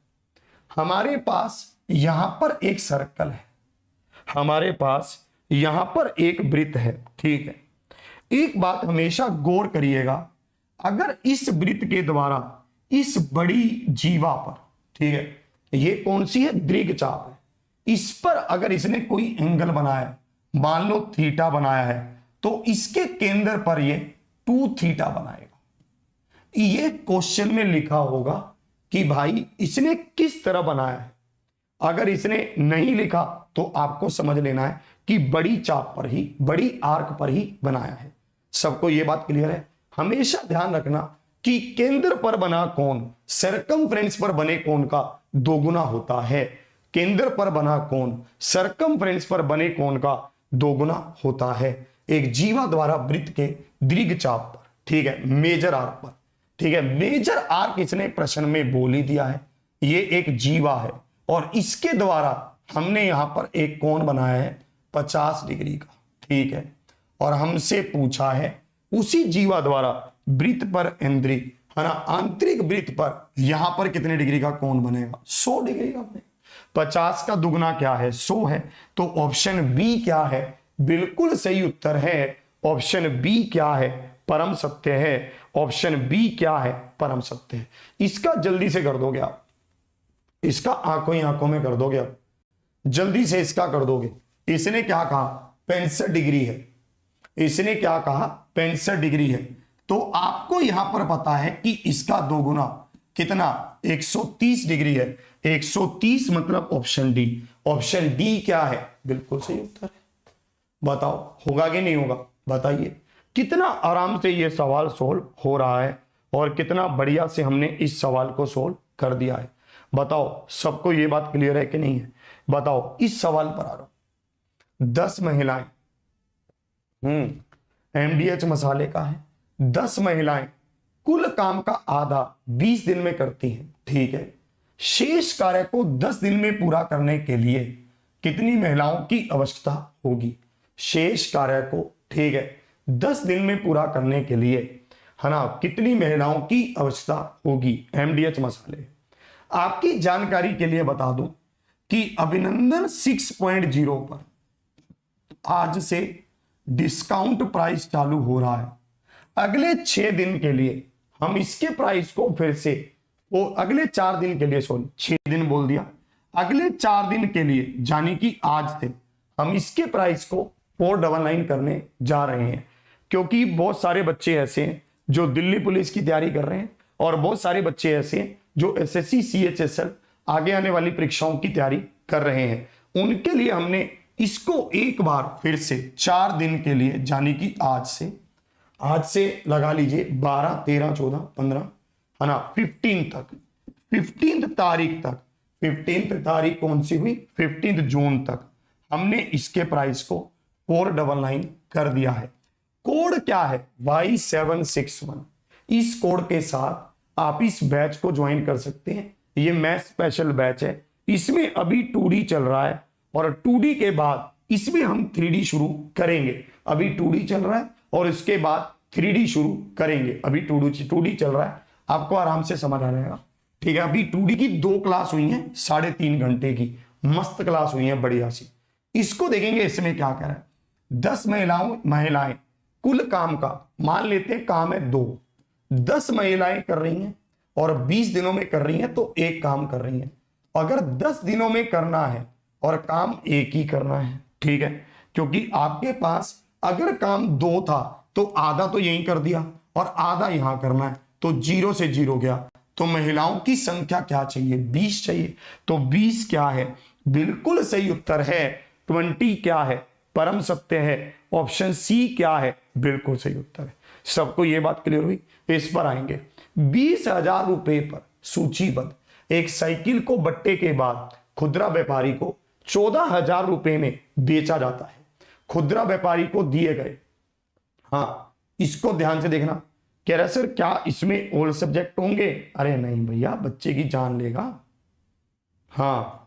Speaker 1: हमारे पास यहां पर एक सर्कल है, हमारे पास यहां पर एक वृत्त है, ठीक है। एक बात हमेशा गौर करिएगा, अगर इस वृत्त के द्वारा इस बड़ी जीवा पर, ठीक है, ये कौन सी है? दीर्घ चाप है, इस पर अगर इसने कोई एंगल बनाया, मान लो थीटा बनाया है, तो इसके केंद्र पर ये 2 थीटा बनाएगा। ये क्वेश्चन में लिखा होगा कि भाई इसने किस तरह बनाया है। अगर इसने नहीं लिखा तो आपको समझ लेना है कि बड़ी चाप पर ही, बड़ी आर्क पर ही बनाया है। सबको यह बात क्लियर है? हमेशा ध्यान रखना कि केंद्र पर बना कोण सरकमफ्रेंस पर बने कोण का दोगुना होता है। केंद्र पर बना कोण सरकमफ्रेंस पर बने कोण का दोगुना होता है एक जीवा द्वारा वृत्त के दीर्घ चाप पर, ठीक है, मेजर आर्क पर। ठीक है, मेजर आर्क इसने प्रश्न में बोल ही दिया है, ये एक जीवा है और इसके द्वारा हमने यहां पर एक कोण बनाया है 50 डिग्री का, ठीक है, और हमसे पूछा है उसी जीवा द्वारा वृत्त पर इंद्री है ना, आंतरिक वृत्त पर यहां पर कितने डिग्री का कोण बनेगा, 100 डिग्री का बनेगा। 50 का दुगना क्या है, 100 है, तो ऑप्शन बी क्या है, बिल्कुल सही उत्तर है ऑप्शन बी क्या है, परम सत्य है। ऑप्शन बी क्या है, परम सत्य है। इसका जल्दी से कर दोगे आप, इसका आंखों ही आंखों में कर दोगे आप, जल्दी से इसका कर दोगे। इसने क्या कहा, 65 डिग्री है, इसने क्या कहा 65 डिग्री है, तो आपको यहां पर पता है कि इसका दोगुना कितना 130 डिग्री है, 130 मतलब ऑप्शन डी। ऑप्शन डी क्या है, बिल्कुल सही उत्तर है। बताओ होगा कि नहीं होगा, बताइए। कितना आराम से ये सवाल सोल्व हो रहा है और कितना बढ़िया से हमने इस सवाल को सोल्व कर दिया है। बताओ सबको ये बात क्लियर है कि नहीं है। बताओ इस सवाल पर आ रहा हूं। 10 महिलाएं एमडीएच मसाले का है, 10 महिलाएं कुल काम का आधा 20 दिन में करती हैं, ठीक है। शेष कार्य को 10 दिन में पूरा करने के लिए कितनी महिलाओं की आवश्यकता होगी। शेष कार्य को, ठीक है, 10 दिन में पूरा करने के लिए है ना, कितनी महिलाओं की आवश्यकता होगी। एमडीएच मसाले। आपकी जानकारी के लिए बता दूं कि अभिनंदन 6.0 पर आज से डिस्काउंट प्राइस चालू हो रहा है। अगले 6 दिन के लिए हम इसके प्राइस को फिर से, वो अगले 4 दिन के लिए, सॉरी 6 दिन बोल दिया, अगले 4 दिन के लिए यानी कि आज से हम इसके प्राइस को 499 करने जा रहे हैं। क्योंकि बहुत सारे बच्चे ऐसे हैं जो दिल्ली पुलिस की तैयारी कर रहे हैं और बहुत सारे बच्चे ऐसे हैं जो एसएससी सीएचएसएल आगे आने वाली परीक्षाओं की तैयारी कर रहे हैं। उनके लिए हमने इसको एक बार फिर से 4 दिन के लिए यानी कि आज से लगा लीजिए 12, 13, 14, 15 है ना, 15 तक, 15 तारीख तक, 15 तारीख कौन सी हुई, 15 जून तक हमने इसके प्राइस को 499 कर दिया है। कोड क्या है, Y761। इस कोड के साथ आप इस बैच को ज्वाइन कर सकते हैं। ये मैथ स्पेशल बैच है, इसमें अभी 2D चल रहा है और 2D के बाद इसमें हम 3D शुरू करेंगे। अभी 2D चल रहा है और इसके बाद 3D शुरू करेंगे। अभी 2D चल रहा है, आपको आराम से समझ आ जाएगा, ठीक है। अभी 2D की 2 क्लास हुई हैं 3.5 घंटे की, मस्त क्लास हुई है बढ़िया सी। इसको देखेंगे इसमें क्या कह रहा है। 10 महिलाएं कुल काम का, मान लेते हैं काम है 2, 10 महिलाएं कर रही हैं और 20 दिनों में कर रही हैं, तो एक काम कर रही हैं। अगर 10 दिनों में करना है और काम एक ही करना है, ठीक है, क्योंकि आपके पास अगर काम 2 था तो आधा तो यहीं कर दिया और आधा यहां करना है, तो 0 से 0 गया। तो महिलाओं की संख्या क्या चाहिए, 20 चाहिए। तो 20 क्या है, बिल्कुल सही उत्तर है 20 क्या है, परम सत्य है। ऑप्शन सी क्या है, बिल्कुल सही उत्तर है। सबको यह बात क्लियर हुई। इस पर आएंगे। 20,000 रुपए पर सूचीबद्ध एक साइकिल को बट्टे के बाद खुदरा व्यापारी को 14,000 रुपए में बेचा जाता है। खुदरा व्यापारी को दिए गए, हाँ इसको ध्यान से देखना, कह रहा सर क्या इसमें ऑल सब्जेक्ट होंगे। अरे नहीं भैया, बच्चे की जान लेगा। हाँ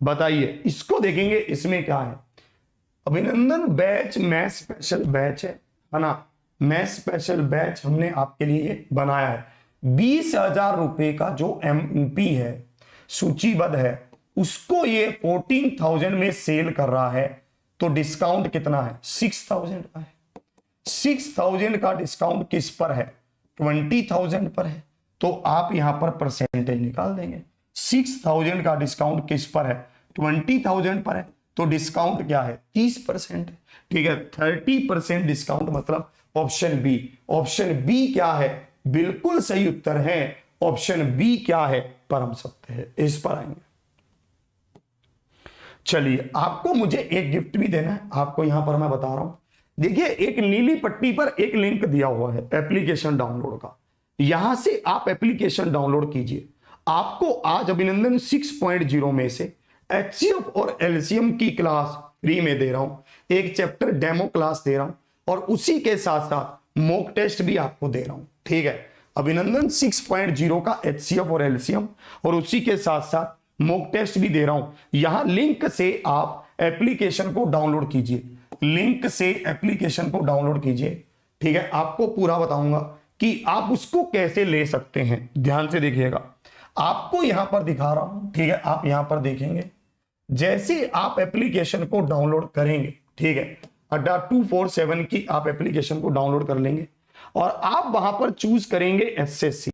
Speaker 1: बताइए, इसको देखेंगे इसमें क्या है। अभिनंदन बैच मैथ स्पेशल बैच है ना, मैथ स्पेशल बैच हमने आपके लिए बनाया है। 20,000 रुपए का जो एमपी है सूचीबद्ध है, उसको ये 14,000 में सेल कर रहा है, तो डिस्काउंट कितना है, 6,000 का है। 6,000 का डिस्काउंट किस पर है, 20,000 पर है। तो आप यहां पर परसेंटेज निकाल देंगे। 6,000 का डिस्काउंट किस पर है, 20,000 पर है, तो डिस्काउंट क्या है, 30%, ठीक है। 30% डिस्काउंट मतलब ऑप्शन बी। ऑप्शन बी क्या है, बिल्कुल सही उत्तर है। ऑप्शन बी क्या है, परम सत्य है। इस पर आएंगे। चलिए, आपको मुझे एक गिफ्ट भी देना है, आपको यहां पर मैं बता रहा हूं। देखिए, एक नीली पट्टी पर एक लिंक दिया हुआ है एप्लीकेशन डाउनलोड का, यहां से आप एप्लीकेशन डाउनलोड कीजिए। आपको आज अभिनंदन 6.0 में से एचसीएफ और एलसीएम की क्लास फ्री में दे रहा हूं, एक चैप्टर डेमो क्लास दे रहा हूं और उसी के साथ साथ मॉक टेस्ट भी आपको दे रहा हूं। ठीक है, अभिनंदन 6.0 का HCF और LCM और उसी के साथ साथ मॉक टेस्ट भी दे रहा हूं। यहां लिंक से आप एप्लीकेशन को डाउनलोड कीजिए, लिंक से एप्लीकेशन को डाउनलोड कीजिए। ठीक है, आपको पूरा बताऊंगा कि आप उसको कैसे ले सकते हैं। ध्यान से देखिएगा, आपको यहां पर दिखा रहा हूं। ठीक है, आप यहां पर देखेंगे, जैसे आप एप्लीकेशन को डाउनलोड करेंगे, ठीक है, अड्डा 247 की आप एप्लीकेशन को डाउनलोड कर लेंगे और आप वहां पर चूज करेंगे SSC।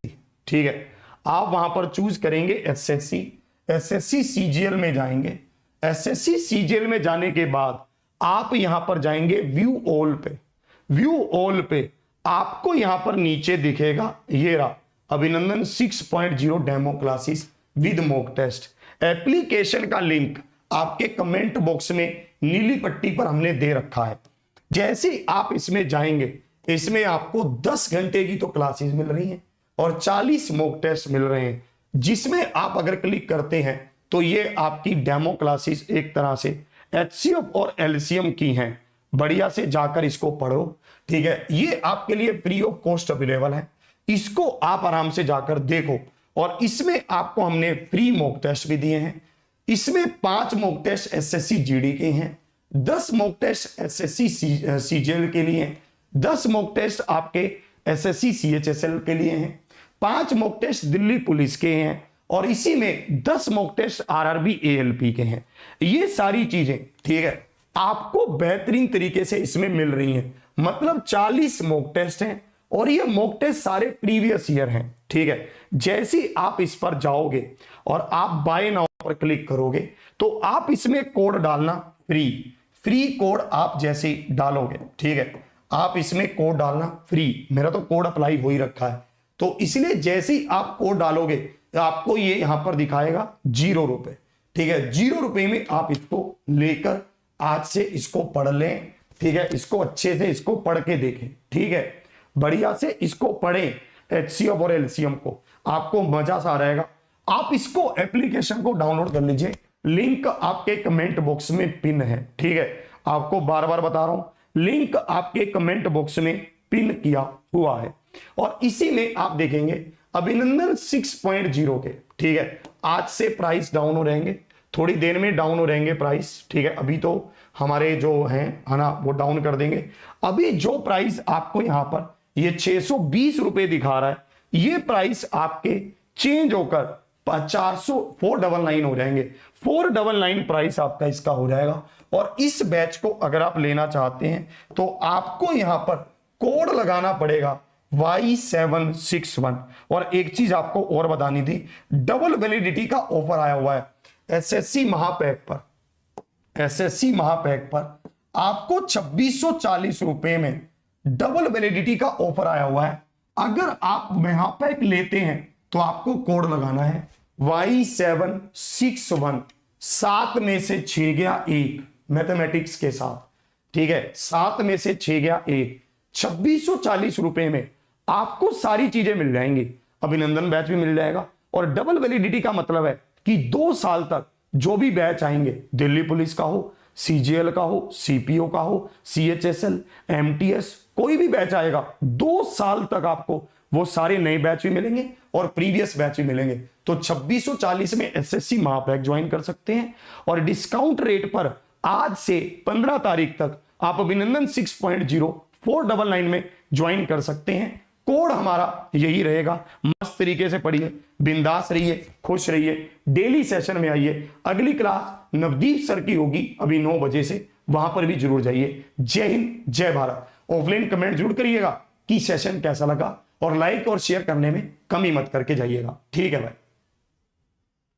Speaker 1: ठीक है, आप वहां पर चूज करेंगे SSC, SSC CGL में जाएंगे। SSC CGL में जाने के बाद आप यहां पर जाएंगे व्यू ऑल पे। व्यू ऑल पे आपको यहां पर नीचे दिखेगा, ये रहा Abhinandan 6.0 demo classes with mock test. Application का लिंक आपके कमेंट बॉक्स में नीली पट्टी पर हमने दे रखा है। जैसे आप इसमें जाएंगे, इसमें आपको 10 घंटे की तो क्लासेस मिल रही हैं और 40 मॉक टेस्ट मिल रहे हैं, जिसमें आप अगर क्लिक करते हैं तो ये आपकी डेमो क्लासेस एक तरह से HCF और LCM की हैं। बढ़िया से जाकर इसको पढ़ो। ठीक है, ये आपके लिए फ्री ऑफ कॉस्ट अवेलेबल है, इसको आप आराम से जाकर देखो। और इसमें आपको हमने फ्री मॉक टेस्ट भी दिए हैं। इसमें 5 मॉक टेस्ट SSC GD के हैं, 10 मॉक टेस्ट SSC CGL के लिए हैं, 10 मॉक टेस्ट आपके SSC CHSL के लिए हैं, 5 मॉक टेस्ट दिल्ली पुलिस के हैं और इसी में 10 मॉक टेस्ट RRB ALP के हैं। ये सारी चीजें, ठीक है, आपको बेहतरीन तरीके से इसमें मिल रही हैं। मतलब 40 मॉक टेस्ट हैं और ये मॉक टेस्ट सारे प्रीवियस ईयर हैं। ठीक है, जैसे आप इस पर जाओगे और आप बाय नाउ पर क्लिक करोगे तो आप इसमें कोड डालना फ्री कोड आप जैसे डालोगे, ठीक है, आप इसमें कोड डालना फ्री। मेरा तो कोड अप्लाई हो ही रखा है, तो इसलिए जैसे ही आप कोड डालोगे तो आपको ये यहां पर दिखाएगा 0 रुपए। ठीक है, 0 रुपए में आप इसको लेकर आज से इसको पढ़ लें। ठीक है, इसको अच्छे से इसको पढ़ के देखें। ठीक है, बढ़िया से इसको पढ़ें, HCF और LCM को, आपको मजा सा आ रहेगा। आप इसको एप्लीकेशन को डाउनलोड कर लीजिए, लिंक आपके कमेंट बॉक्स में पिन है। ठीक है, आपको बार बार बता रहा हूं, लिंक आपके कमेंट बॉक्स में पिन किया हुआ है और इसी में आप देखेंगे अभिनंदन 6.0 के। ठीक है, आज से प्राइस डाउन हो रहेंगे, थोड़ी देर में डाउन हो रहेंगे प्राइस। ठीक है, अभी तो हमारे जो हैं है ना वो डाउन कर देंगे। अभी जो प्राइस आपको यहां पर ये 620 रुपए दिखा रहा है, ये प्राइस आपके चेंज होकर 499 हो जाएंगे। 499 प्राइस आपका इसका हो जाएगा। और इस बैच को अगर आप लेना चाहते हैं तो आपको यहां पर कोड लगाना पड़ेगा Y761। और एक चीज आपको और बतानी थी, डबल वैलिडिटी का ऑफर आया हुआ है SSC महापैक पर। SSC महापैक पर आपको 2640 रुपए में डबल वैलिडिटी का ऑफर आया हुआ है। अगर आप महापैक लेते हैं तो आपको कोड लगाना है Y761। 7 में से 6 गया 1 मैथमेटिक्स के साथ। ठीक है, 7 में से 6 गया 1, 2640 रुपए में आपको सारी चीजें मिल जाएंगी। अभिनंदन बैच भी मिल जाएगा और डबल वैलिडिटी का मतलब है कि 2 साल तक जो भी बैच आएंगे, दिल्ली पुलिस का हो, CGL का हो, CPO का हो, CHSL, MTS, कोई भी बैच आएगा, 2 साल तक आपको वो सारे नए बैच भी मिलेंगे और प्रीवियस बैच भी मिलेंगे। तो 2640 में SSC महापैक ज्वाइन कर सकते हैं और डिस्काउंट रेट पर आज से 15 तारीख तक आप अभिनंदन 6.0 499 में ज्वाइन कर सकते हैं। कोड हमारा यही रहेगा। मस्त तरीके से पढ़िए, बिंदास रहिए, खुश रहिए, डेली सेशन में आइए। अगली क्लास नवदीप सर की होगी अभी 9 बजे से, वहां पर भी जरूर जाइए। जय हिंद, जय भारत। ऑफलाइन कमेंट जरूर करिएगा कि सेशन कैसा लगा और लाइक और शेयर करने में कमी मत करके जाइएगा। ठीक है भाई।